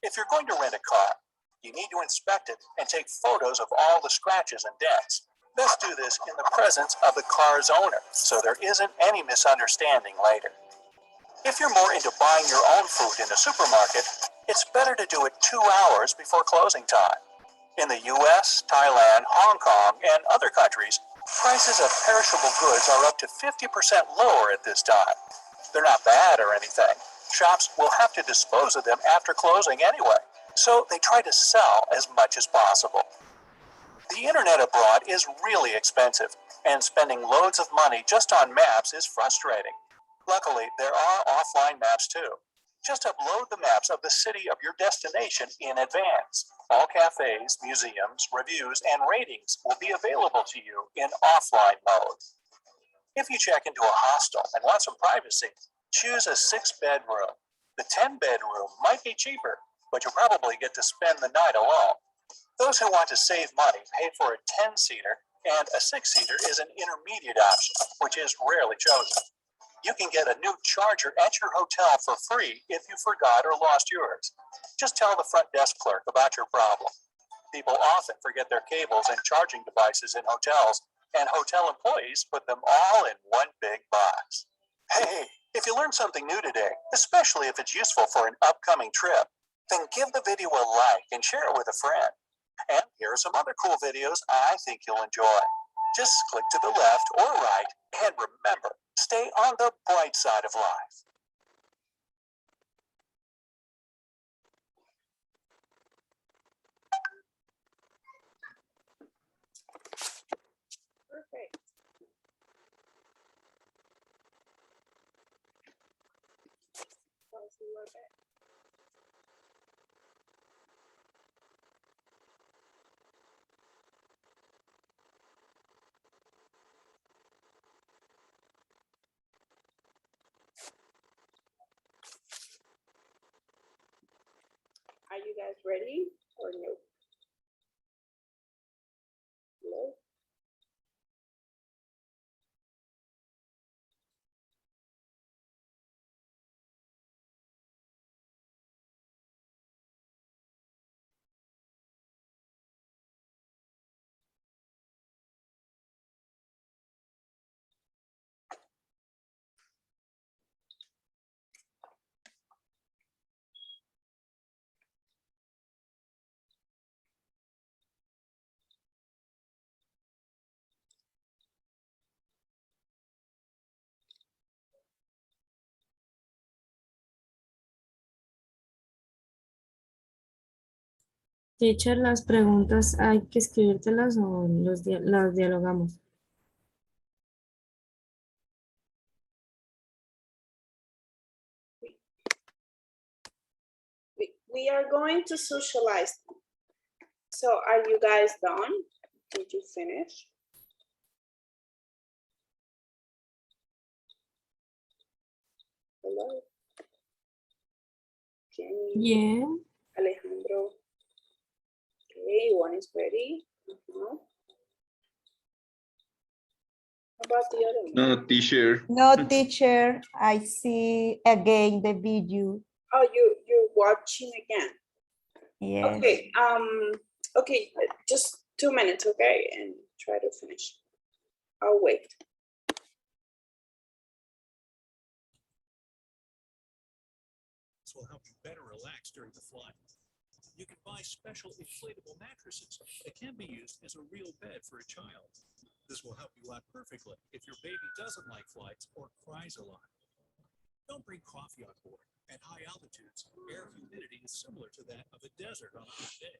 If you're going to rent a car, you need to inspect it and take photos of all the scratches and dents. Best do this in the presence of the car's owner, so there isn't any misunderstanding later. If you're more into buying your own food in a supermarket, it's better to do it 2 hours before closing time. In the US, Thailand, Hong Kong, and other countries, prices of perishable goods are up to 50% lower at this time. They're not bad or anything. Shops will have to dispose of them after closing anyway, so they try to sell as much as possible. The internet abroad is really expensive, and spending loads of money just on maps is frustrating. Luckily, there are offline maps too. Just upload the maps of the city of your destination in advance. All cafes, museums, reviews, and ratings will be available to you in offline mode. If you check into a hostel and want some privacy, choose a 6-bedroom. The 10-bedroom might be cheaper, but you'll probably get to spend the night alone. Those who want to save money pay for a 10-seater, and a 6-seater is an intermediate option, which is rarely chosen. You can get a new charger at your hotel for free if you forgot or lost yours. Just tell the front desk clerk about your problem. People often forget their cables and charging devices in hotels, and hotel employees put them all in one big box. Hey, if you learned something new today, especially if it's useful for an upcoming trip, then give the video a like and share it with a friend. And here are some other cool videos I think you'll enjoy. Just click to the left or right, and remember, stay on the bright side of life. Perfect. Are you guys ready or no? No? Teacher, las preguntas hay que escribírtelas o las dialogamos. We are going to socialize. So are you guys done? Did you finish? Hello? Jenny, Yeah. Alejandro. Okay, one is ready. How about the other one? No, teacher. No, teacher, I see again the video. Oh, you're watching again. Yes. Okay, okay, just 2 minutes, okay, and try to finish. I'll wait. This will help you better relax during the flight. You can buy special inflatable mattresses that can be used as a real bed for a child. This will help you out perfectly if your baby doesn't like flights or cries a lot. Don't bring coffee on board. At high altitudes, air humidity is similar to that of a desert on a hot day.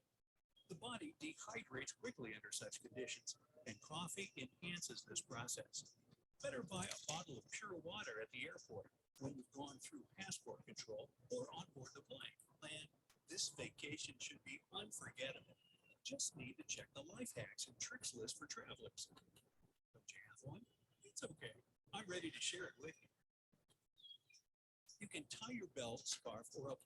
The body dehydrates quickly under such conditions, and coffee enhances this process. Better buy a bottle of pure water at the airport when you've gone through passport control or on board the plane. And this vacation should be unforgettable. Just need to check the life hacks and tricks list for travelers. Don't you have one? It's okay. I'm ready to share it with you. You can tie your belt, scarf, or up.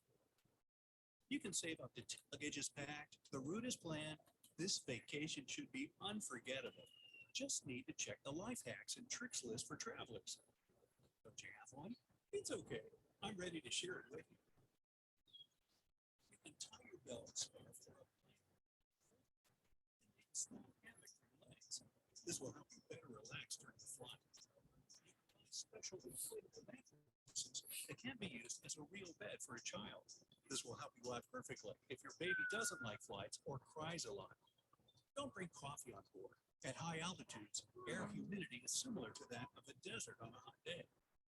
You can save up to 10 luggage is packed. The route is planned. This vacation should be unforgettable. Just need to check the life hacks and tricks list for travelers. Don't you have one? It's okay. I'm ready to share it with you. You can tie your belt, scarf, or up. Small hammock for your legs. This will help you better relax during the flight. You can buy special inflatable mattresses that can be used as a real bed for a child. This will help you out perfectly if your baby doesn't like flights or cries a lot. Don't bring coffee on board. At high altitudes, air humidity is similar to that of a desert on a hot day.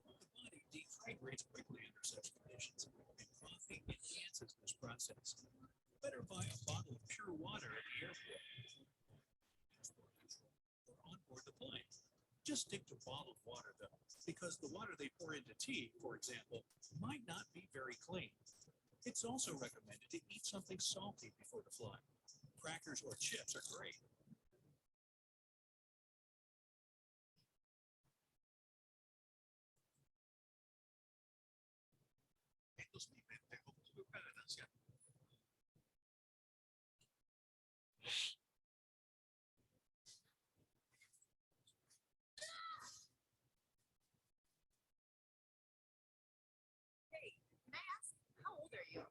The body dehydrates quickly under such conditions, and coffee enhances this process. Better buy a bottle of pure water at the airport or on board the plane. Just stick to bottled water though, because the water they pour into tea, for example, might not be very clean. It's also recommended to eat something salty before the flight. Crackers or chips are great. Estos niveles de ganancia. Can I ask, how old are you?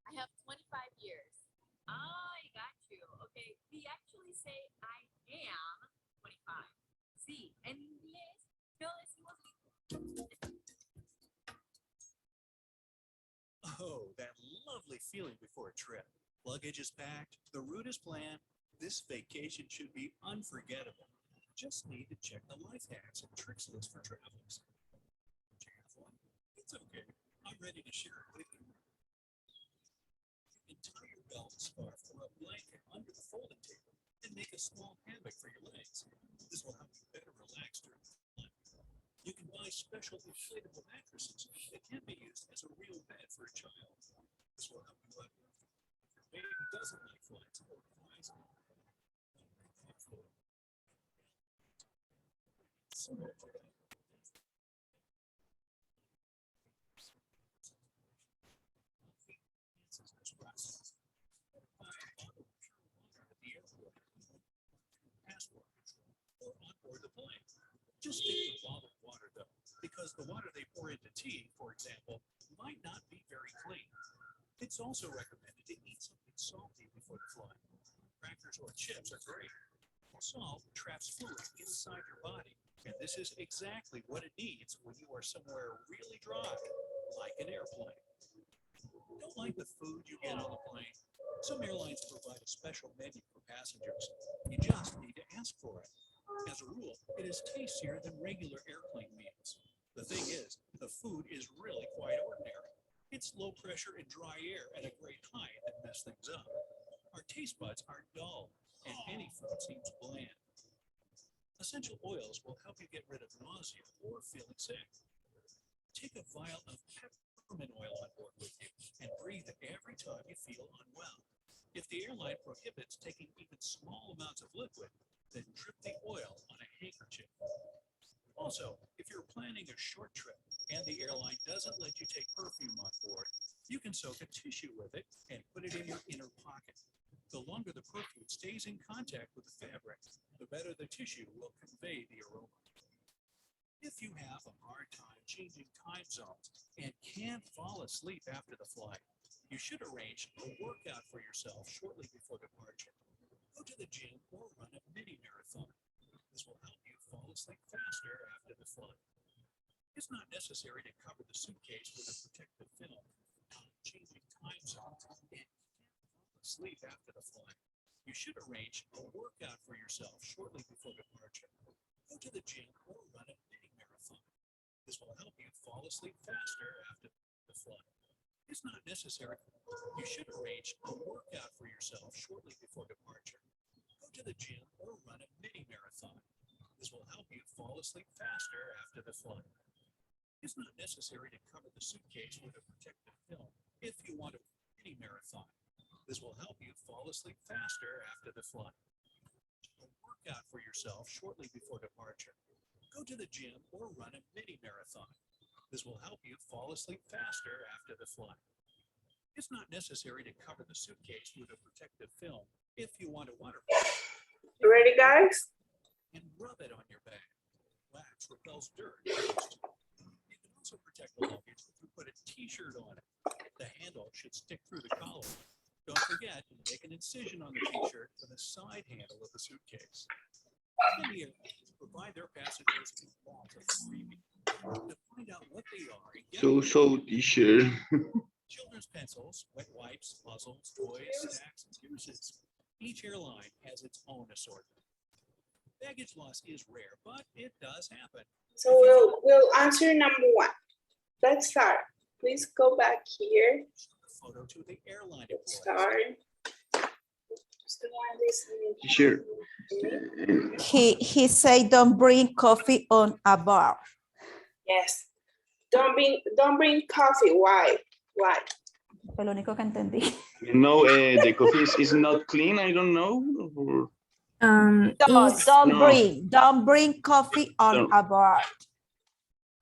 I have 25 years. I got you. Okay, we actually say I am 25. Sí, en inglés no decimos. Oh, that lovely feeling before a trip. Luggage is packed, the route is planned. This vacation should be unforgettable. Just need to check the life hacks and tricks list for travelers. Do you have one? It's okay. I'm ready to share it with you. You can tie your belt, scarf, or a blanket under the folding table and make a small hammock for your legs. This will help you better relax during the flight. You can buy special inflatable mattresses that can be used as a real bed for a child. This will help you out if your baby doesn't like flights or cries. Similar to that. This process. Buy a bottle of pure water at the airport, passport control, or on board the plane. Just stick to bottled water though, because the water they pour into tea, for example, might not be very clean. It's also recommended to eat something salty before the flight. Crackers or chips are great. Salt traps fluid inside your body, and this is exactly what it needs when you are somewhere really dry, like an airplane. Don't like the food you get on the plane? Some airlines provide a special menu for passengers. You just need to ask for it. As a rule, it is tastier than regular airplane meals. The thing is, the food is really quite ordinary. It's low pressure and dry air at a great height that mess things up. Our taste buds are dull, and any food seems bland. Essential oils will help you get rid of nausea or feeling sick. Take a vial of peppermint oil on board with you and breathe it every time you feel unwell. If the airline prohibits taking even small amounts of liquid, then drip the oil on a handkerchief. Also, if you're planning a short trip and the airline doesn't let you take perfume on board, you can soak a tissue with it and put it in your inner pocket. The longer the perfume stays in contact with the fabric, the better the tissue will convey the aroma. If you have a hard time changing time zones and can't fall asleep after the flight, you should arrange a workout for yourself shortly before departure. Go to the gym or run a mini marathon. This will help you fall asleep faster after the flight. It's not necessary to cover the suitcase with a protective film. Changing time zones and can't fall asleep after the flight. You should arrange a workout for yourself shortly before departure. Go to the gym or run a mini marathon. This will help you fall asleep faster after the flight. It's not necessary. You should arrange a workout for yourself shortly before departure. Go to the gym or run a mini marathon. This will help you fall asleep faster after the flight. It's not necessary to cover the suitcase with a protective film if you want a mini marathon. This will help you fall asleep faster after the flight. A workout for yourself shortly before departure. Go to the gym or run a mini marathon. This will help you fall asleep faster after the flight. It's not necessary to cover the suitcase with a protective film if you want a waterproof. You ready, guys? And rub it on your bag. Wax repels dirt. You can also protect the luggage if you put a t-shirt on it. The handle should stick through the collar. Don't forget to make an incision on the t-shirt for the side handle of the suitcase. Many airlines provide their passengers with balls of freebie. To find out what they are and get So t-shirt. children's pencils, wet wipes, puzzles, toys, snacks, and juices. Each airline has its own assortment. Baggage loss is rare, but it does happen. So we'll answer number 1. Let's start. Please go back here. Photo to the airline Let's employees. start. Just the one listening. T-shirt. He said don't bring coffee on a bar. Yes. Don't bring coffee. Why? Why? Fue lo único que entendí. No, the coffee is not clean. I don't know. Or- Don't, Is don't No. bring coffee on Don't. a bar.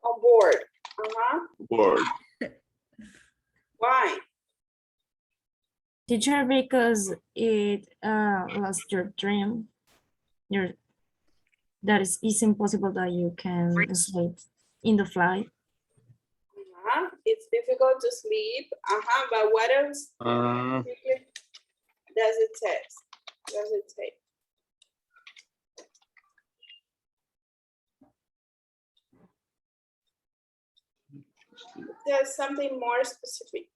On board. Uh-huh. Word. Why? teacher because it was your dream. That is impossible that you can sleep in the flight. Uh-huh. It's difficult to sleep. Uh-huh. But what else does it say? Does it say? There's something more specific.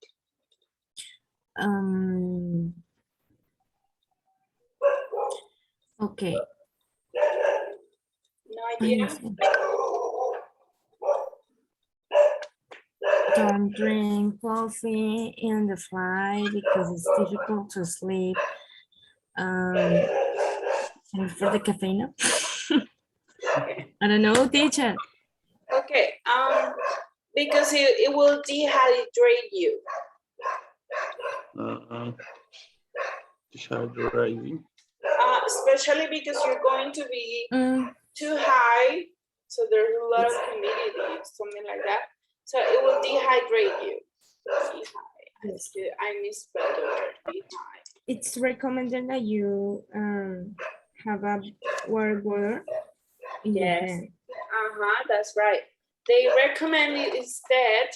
Okay. No idea. Don't drink coffee in the flight because it's difficult to sleep. And for the caffeine. I don't know, teacher. Okay. Because it will dehydrate you. Dehydrating. Especially because you're going to be too high. So there's a lot of humidity, something like that. So it will dehydrate you. I misspelled the word dehydrate. It's recommended that you have a water bottle in your Yes. hand. That's right. They recommend it instead,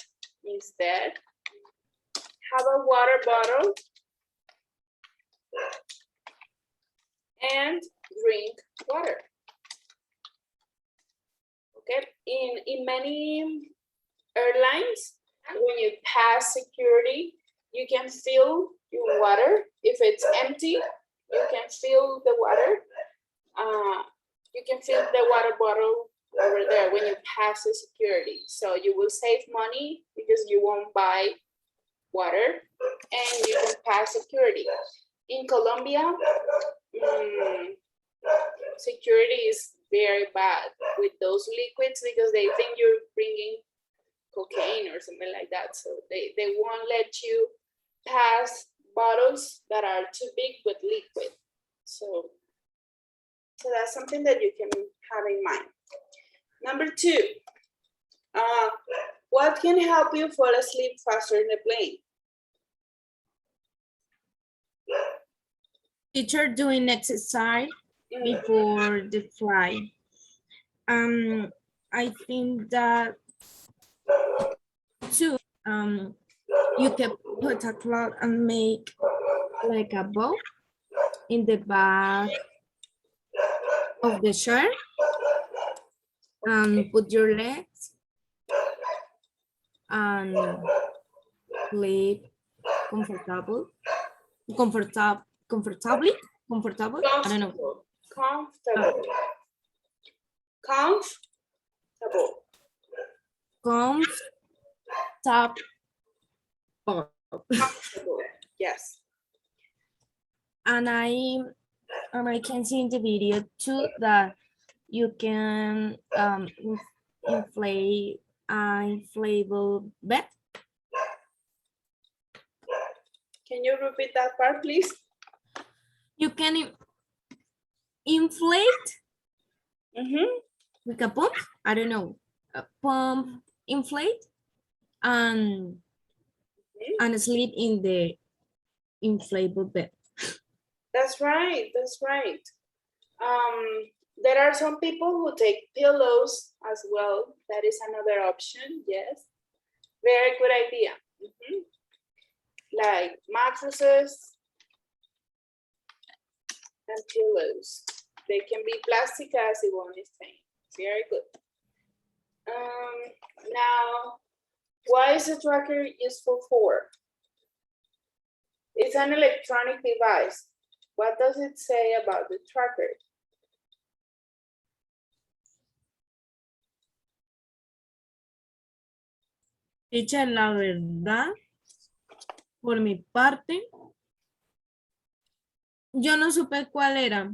have a water bottle and drink water. Okay, in many airlines, when you pass security, you can fill your water. If it's empty, you can fill the water. You can fill the water bottle over there when you pass the security. So you will save money because you won't buy water and you can pass security. In Colombia, security is very bad with those liquids because they think you're bringing cocaine or something like that. So they won't let you pass bottles that are too big with liquid. So that's something that you can have in mind. Number 2, what can help you fall asleep faster in the plane? Teacher doing exercise before the flight. I think that too, you can put a cloth and make like a bow in the back of the shirt and put your legs and sleep comfortably, I don't know. Comfortable. Comfortable. Comfortable. Comfortable. Yes. And I can see in the video too that you can inflate an inflatable bed. Can you repeat that part, please? You can inflate Mm-hmm. with a pump. I don't know, a pump, inflate, and sleep in the inflatable bed. That's right. That's right. There are some people who take pillows as well. That is another option. Yes. Very good idea. Mhm. Like mattresses and pillows. They can be plastic, as Yvonne is saying. Very good. Now, what is the tracker useful for? It's an electronic device. What does it say about the tracker? Teacher, la verdad, por mi parte, yo no supe cuál era.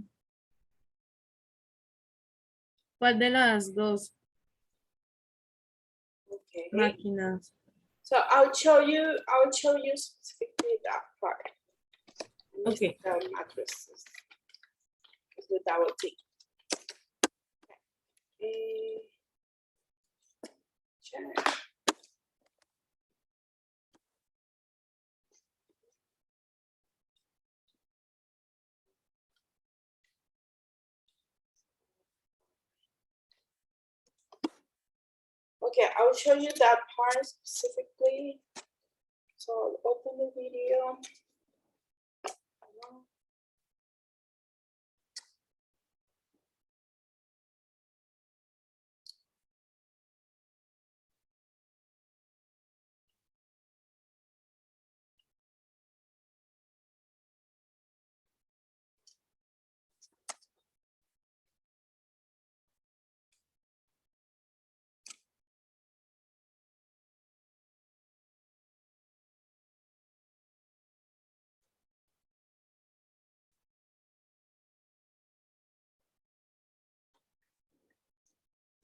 ¿Cuál de las dos Okay. máquinas? So I'll show you specifically that part. Okay. The mattresses. It's the double T. Check. Okay, I'll show you that part specifically. So I'll open the video.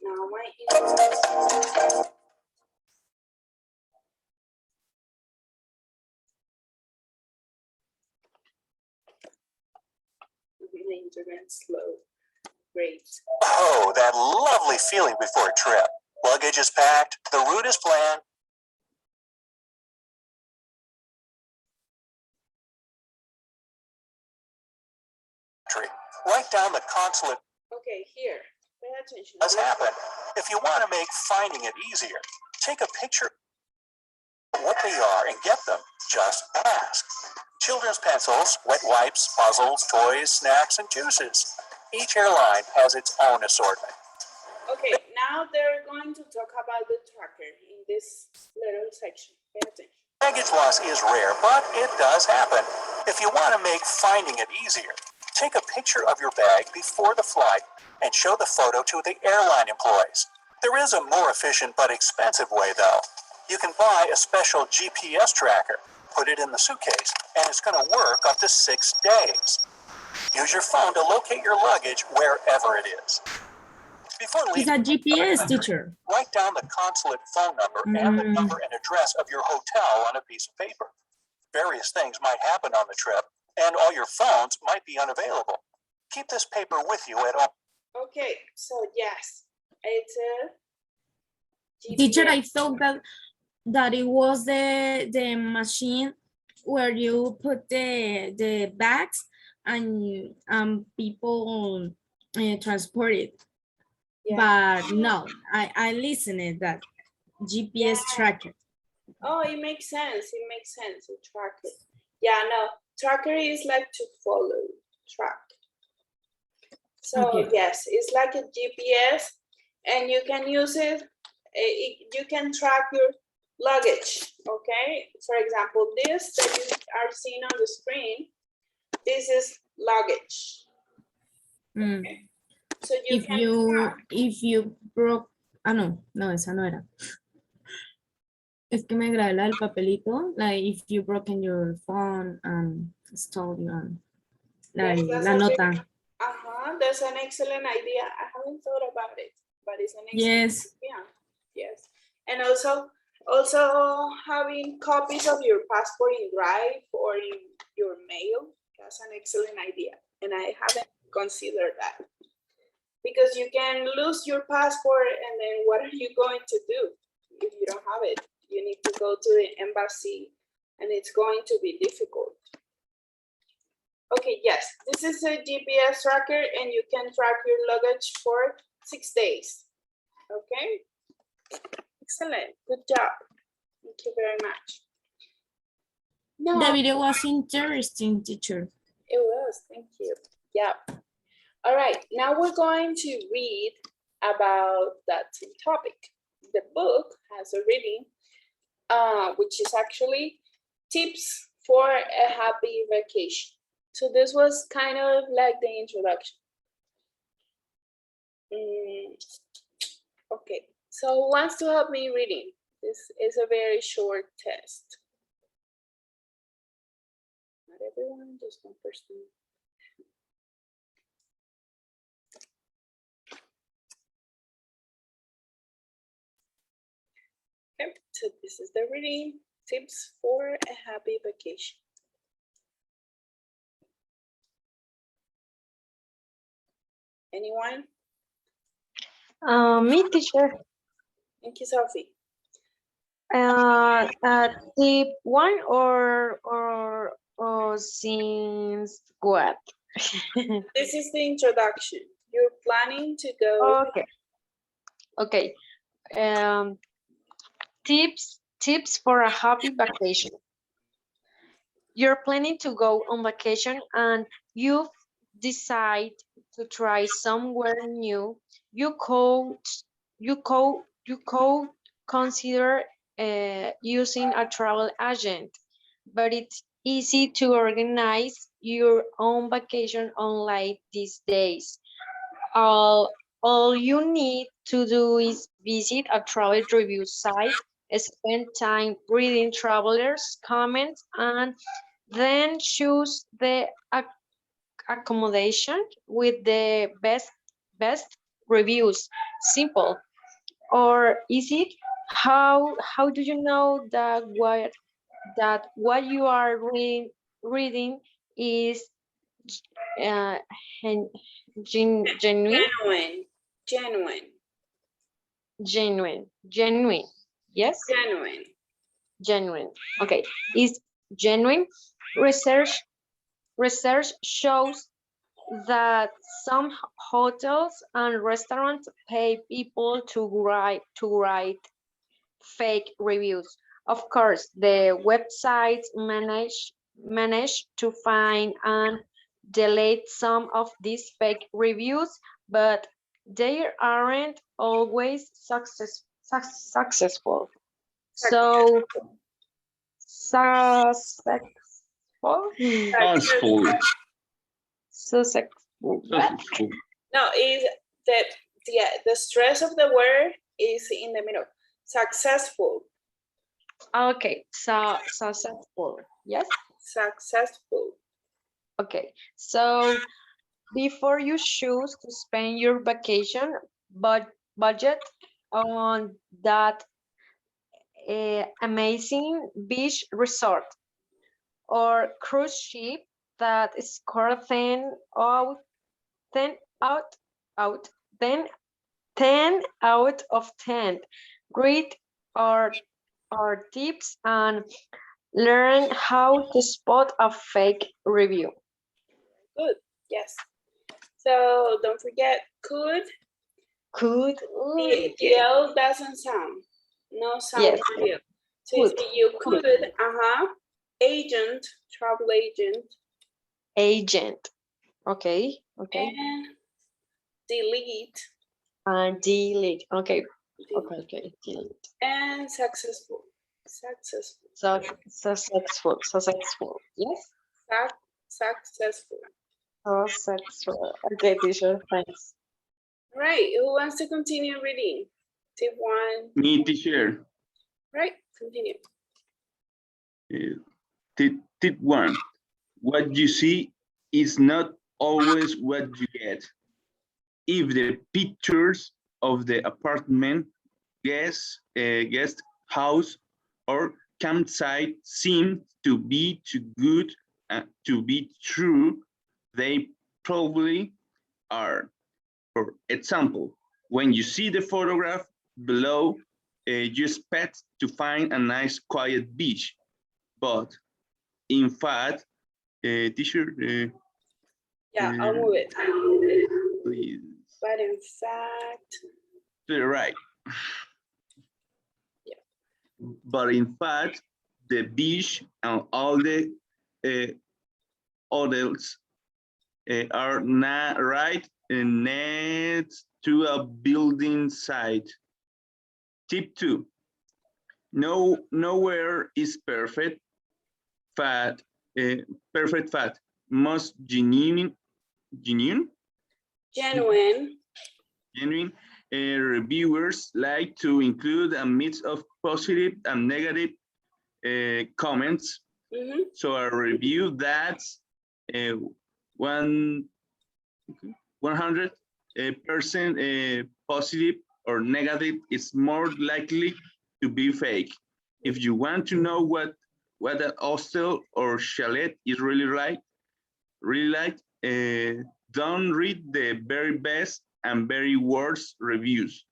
Now my internet. The internet's slow. Great. Oh, that lovely feeling before a trip. Luggage is packed, the route is planned. Write down the consulate Okay, here. Pay attention. does happen. If you want to make finding it easier, take a picture of what they are and get them. Just ask. Children's pencils, wet wipes, puzzles, toys, snacks, and juices. Each airline has its own assortment. Okay, now they're going to talk about the tracker in this little section. Pay attention. Baggage loss is rare, but it does happen. If you want to make finding it easier, take a picture of your bag before the flight and show the photo to the airline employees. There is a more efficient but expensive way, though. You can buy a special GPS tracker, put it in the suitcase, and it's going to work up to 6 days. Use your phone to locate your luggage wherever it is. Before It's leaving, a GPS, teacher. write down the consulate phone number and the number and address of your hotel on a piece of paper. Various things might happen on the trip, and all your phones might be unavailable. Keep this paper with you at all. Okay, so yes, it's a Teacher, I GPS. thought that it was the machine where you put the bags and people transport it. but no, I listened that GPS tracker. Oh, it makes sense. It makes sense. A tracker. Yeah, no. Tracker is like to follow, track. So Okay. yes, it's like a GPS, and you can use it. You can track your luggage. Okay. For example, this that you are seeing on the screen, this is luggage. Mm. So you can track. If you broke, no, esa no era. Es que me grabé la del papelito, like if you broken your phone and stole your, Yes, like, that's la a nota. That's an excellent idea. I haven't thought about it, but it's an excellent Yes, idea. Yes, and also having copies of your passport in Drive or in your mail. That's an excellent idea, and I haven't considered that because you can lose your passport, and then what are you going to do if you don't have it? You need to go to the embassy, and it's going to be difficult. Okay, yes, this is a GPS tracker, and you can track your luggage for 6 days. Okay, excellent, good job. Thank you very much. No, the video was interesting, teacher. it was, thank you. Yeah. All right, now we're going to read about that same topic. The book has a reading, which is actually tips for a happy vacation. So this was kind of like the introduction. Okay, so who wants to help me reading? This is a very short test. Not everyone, just one person. Okay, so this is the reading tips for a happy vacation. Anyone? Me, teacher. Thank you, Sophie. Tip one or since what? This is the introduction. You're planning to go. Okay. Okay. Tips for a happy vacation. You're planning to go on vacation and you decide to try somewhere new. You could consider using a travel agent, but it's easy to organize your own vacation online these days. All you need to do is visit a travel review site, spend time reading travelers' comments, and then choose the accommodation with the best reviews. Simple. Or is it? How do you know that what you are reading is uh, genuine? Genuine. Genuine. Yes, Genuine. genuine. Okay, is genuine. Research shows that some hotels and restaurants pay people to write fake reviews. Of course, the websites manage to find and delete some of these fake reviews, but they aren't always successful. So successful. Successful. Successful. Successful. No, is that the stress of the word is in the middle. Successful. Okay, so successful. Yes. Successful. Okay, so before you choose to spend your vacation budget on that amazing beach resort or cruise ship that score 10 out 10 out out 10 10 out of 10. Read our tips and learn how to spot a fake review. Good. Yes. So don't forget could Could. The L doesn't sound. No sound. Yes. for you. So you Could. say you could, agent, travel agent, Agent. Okay. Okay. and delete, And delete. Okay. Okay. Okay. Delete. and successful. Successful. So successful. Successful. Yes. Successful. Successful. Okay, teacher. Thanks. Right. Who wants to continue reading? Tip 1. Me, teacher. Right. Continue. Tip 1. What you see is not always what you get. If the pictures of the apartment, guest house, or campsite seem to be too good to be true, they probably are. For example, when you see the photograph below, you expect to find a nice quiet beach, but in fact, teacher, Yeah, I'll move it. I'll move it. please, But in fact, to the right. Yeah. But in fact, the beach and all the hotels are not right next to a building site. Tip 2. Nowhere is perfect. Perfect fact. Most genuine reviewers like to include a mix of positive and negative comments. So a review that's 100% positive or negative is more likely to be fake. If you want to know what a hostel or chalet is really like, don't read the very best and very worst reviews.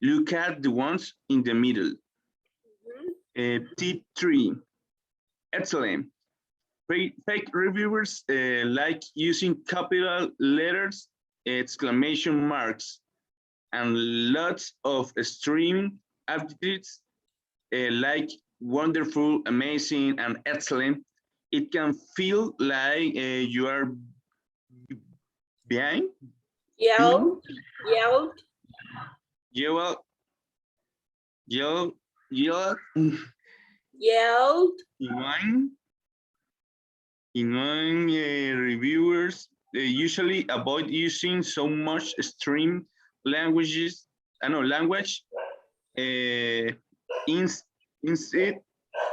Look at the ones in the middle. Tip 3. Excellent. Fake reviewers like using capital letters, exclamation marks, and lots of extreme adjectives like wonderful, amazing, and excellent. It can feel like you are behind. yelled, In reviewers, they usually avoid using so much extreme language. Instead,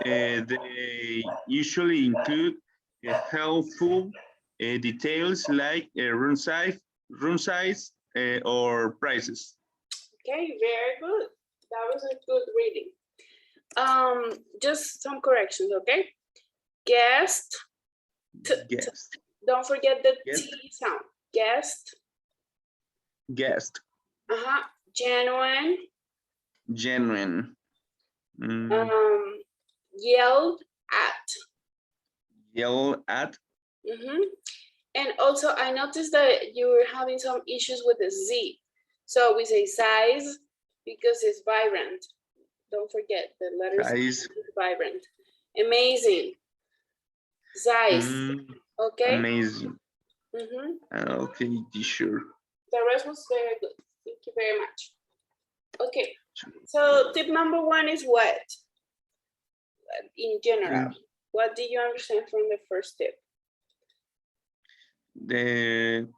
they usually include helpful details like room size, or prices. Okay, very good. That was a good reading. Just some corrections, okay? Guest. Guest. Don't forget the Guest. T sound. Guest. Genuine. Genuine. Yelled at. Yell at. And also, I noticed that you were having some issues with the Z. So we say size because it's vibrant. Don't forget the letters Size. vibrant. Amazing. Size. Okay. Amazing. Okay, teacher. The rest was very good. Thank you very much. Okay. So tip number 1 is what? In general, what did you understand from the first tip? The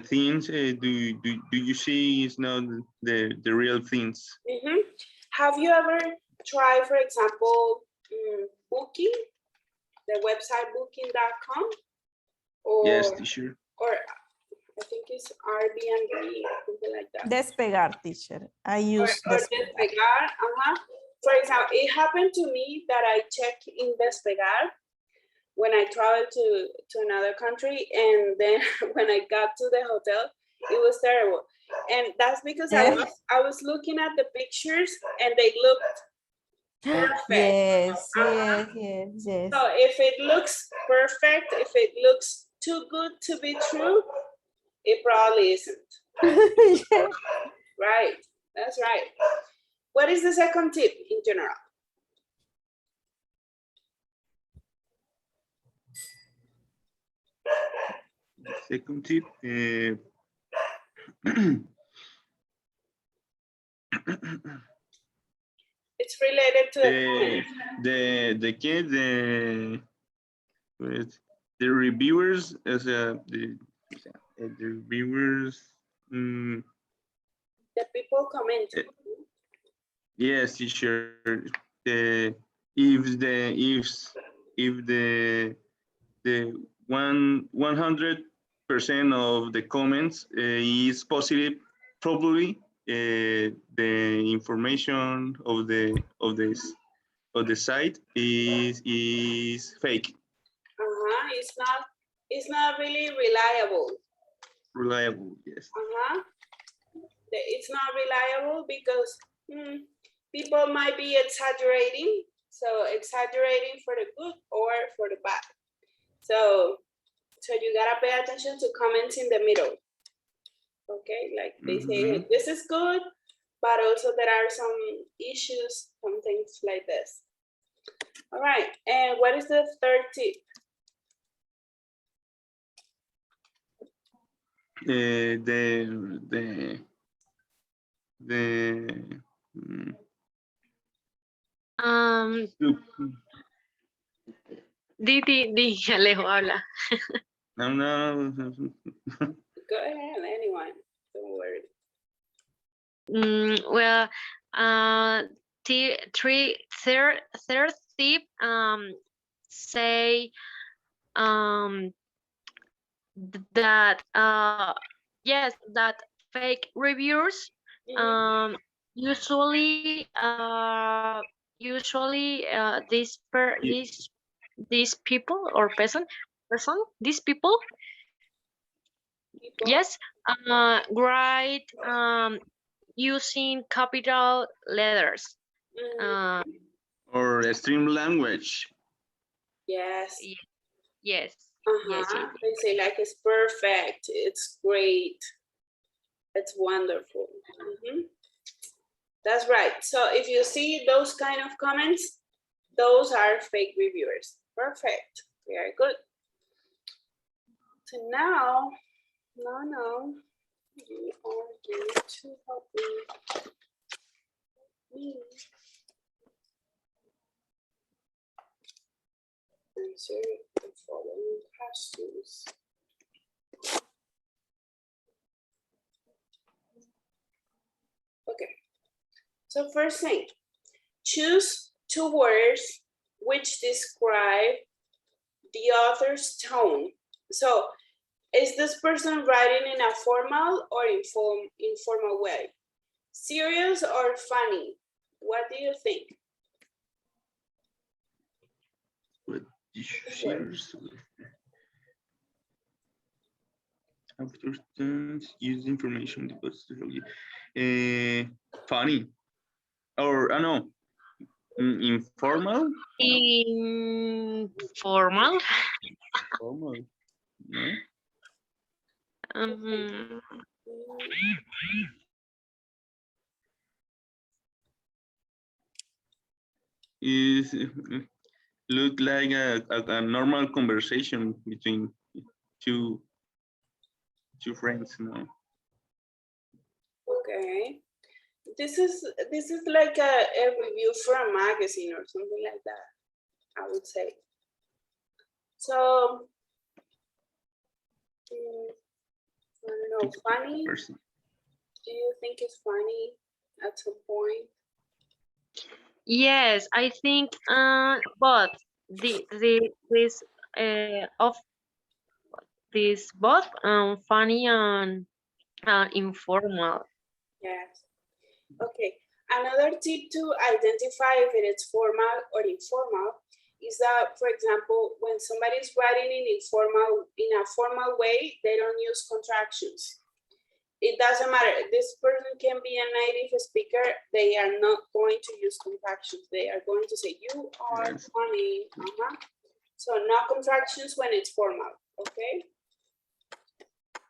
things do you see is not the real things. Have you ever tried, for example, Booking, the website booking.com? Or, yes, teacher. Or I think it's Airbnb, something like that. Despegar, teacher. I use or Despegar. For example, it happened to me that I checked in Despegar when I traveled to another country, and then when I got to the hotel, it was terrible. And that's because I was looking at the pictures and they looked perfect. Yes. So if it looks perfect, if it looks too good to be true? It probably isn't. Right, that's right. What is the second tip in general? Second tip. It's related to the comment. The reviewers as the reviewers. The people comment. Yes, sure. If the 100% of the comments is positive, probably the information of the site is fake. It's not really reliable. Reliable, yes. It's not reliable because people might be exaggerating. So exaggerating for the good or for the bad. So you gotta pay attention to comments in the middle. Okay, like they say, this is good, but also there are some issues, some things like this. All right, and what is the third tip? Di, Alejo, habla. No. Go ahead, anyone, don't worry. Well, third tip, say that yes, that fake reviews usually these people or person these people yes write using capital letters or extreme language. Yes. Yes. They say like it's perfect, it's great, it's wonderful. That's right. So if you see those kind of comments, those are fake reviewers. Perfect. Very good. So now, no, you are going to help me answer the following questions. Okay. So first thing, choose 2 words which describe the author's tone. So is this person writing in a formal or informal way? Serious or funny? What do you think? Shares after use information deposited. Funny or I know informal. Formal. Formal. No? Is look like a normal conversation between two friends, no? Okay. This is like a review for a magazine or something like that, I would say. So I don't know, funny? Do you think it's funny at some point? Yes, I think both this both funny and informal. Yes. Okay. Another tip to identify if it is formal or informal is that, for example, when somebody is writing in a formal way, they don't use contractions. It doesn't matter. This person can be a native speaker. They are not going to use contractions. They are going to say, you are funny. So no contractions when it's formal. Okay.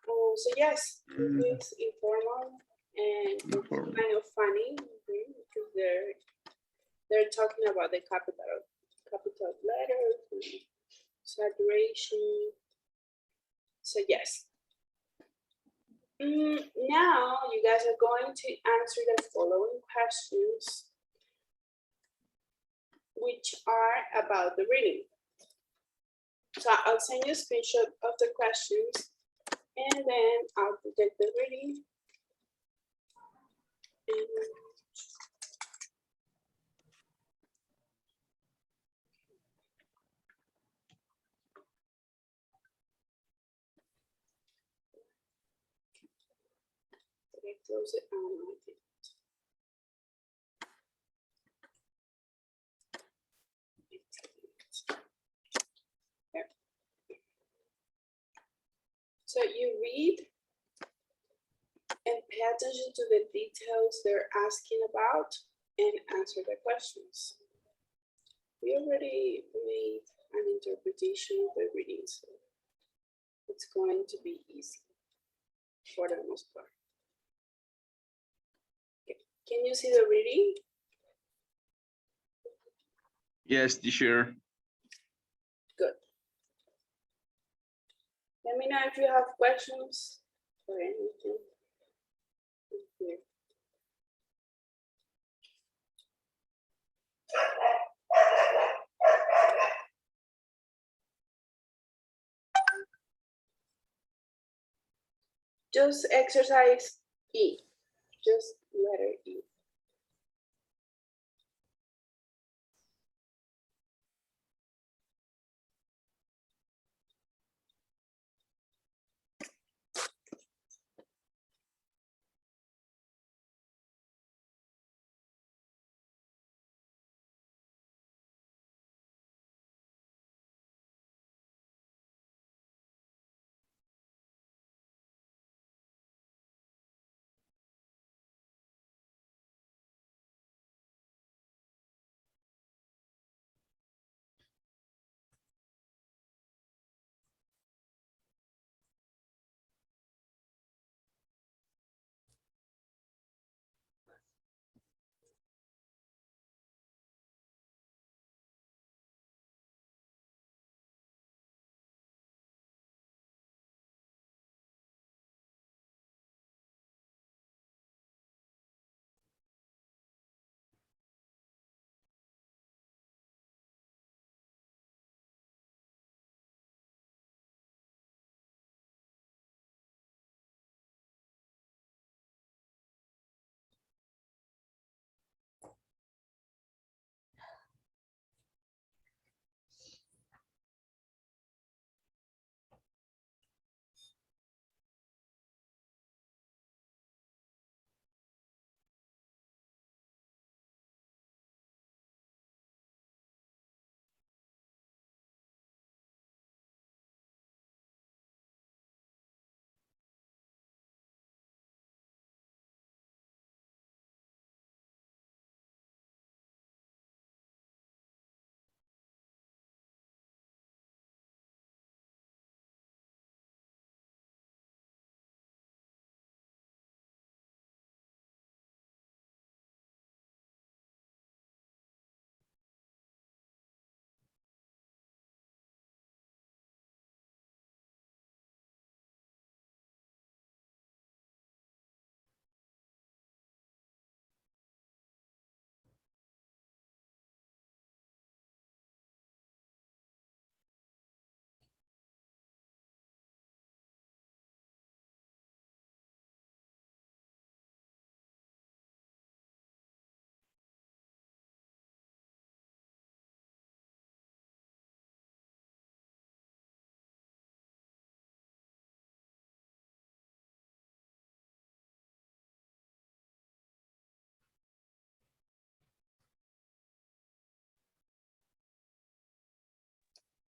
So yes, it is informal and it's Informal. kind of funny because they're talking about the capital letters, and saturation. So yes. Now you guys are going to answer the following questions, which are about the reading. So I'll send you a screenshot of the questions and then I'll project the reading. And did I close it? Oh, no, I didn't. There. So you read and pay attention to the details they're asking about and answer the questions. We already made an interpretation of the reading, so it's going to be easy for the most part. Okay. Can you see the reading? Yes, teacher. Good. Let me know if you have questions or anything. Here. Just exercise E, just letter E.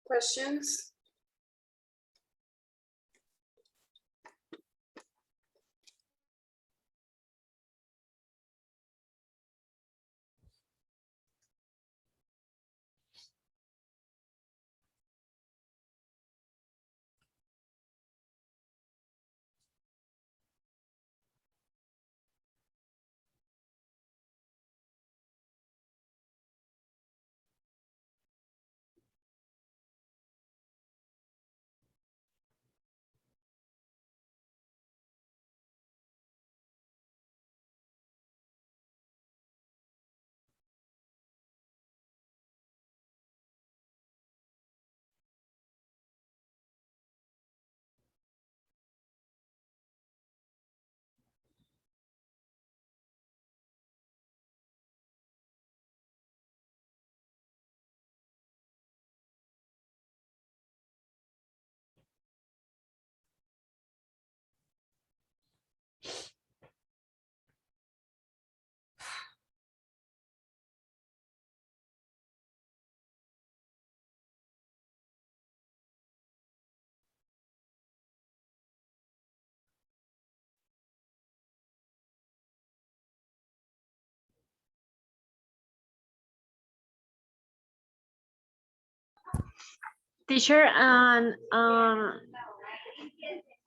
Questions? Teacher, and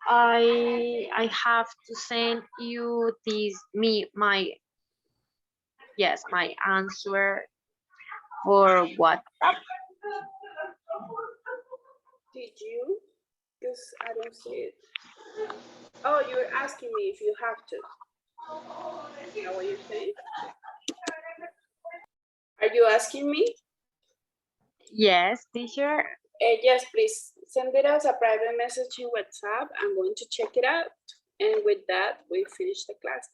I have to send you my answer for what? Did you? Because I don't see it. Oh, you're asking me if you have to. Is that what you're saying? Are you asking me? Yes, teacher. Yes, please send it as a private message in WhatsApp. I'm going to check it out. And with that, we finish the class.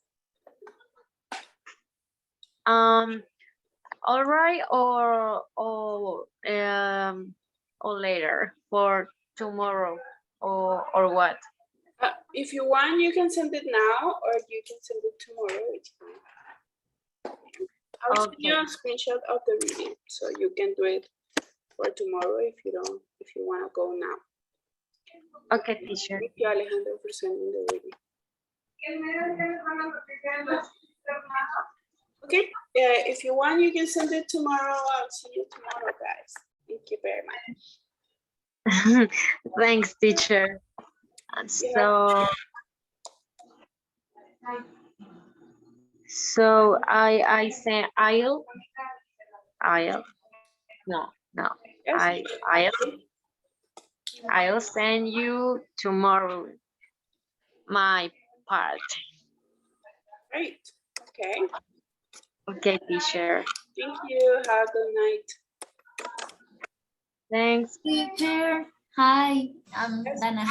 All right, or later for tomorrow, or what? If you want, you can send it now or you can send it tomorrow. It's fine. I'll send you a screenshot of the reading so you can do it for tomorrow if you want to go now. Okay, teacher. Thank you, Alejandro, for sending the reading. Okay, if you want, you can send it tomorrow. I'll see you tomorrow, guys. Thank you very much. Thanks, teacher. So I say I'll no Yes. I'll send you tomorrow my part. Great. Okay. Okay, teacher. Thank you. Have a good night. Thanks. Teacher, hi, I'm Yes. Dana.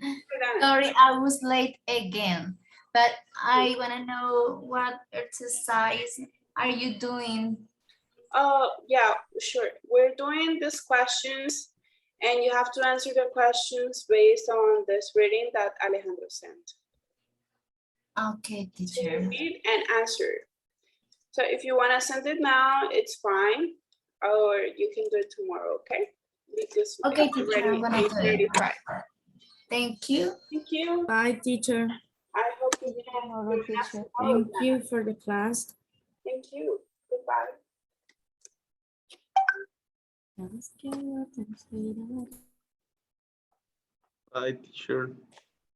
Dana. Sorry, I was late again, but I want to know what exercise are you doing? Yeah, sure. We're doing these questions and you have to answer the questions based on this reading that Alejandro sent. Okay, So you teacher. read and answer. So if you want to send it now, it's fine. Or you can do it tomorrow, okay? Because Okay, it's teacher, already I'm gonna do it. 8:35. Thank you. Thank you. Bye, teacher. I hope you See you can tomorrow, do that teacher. tomorrow. Thank you for the class. Thank you. Goodbye. Bye, teacher.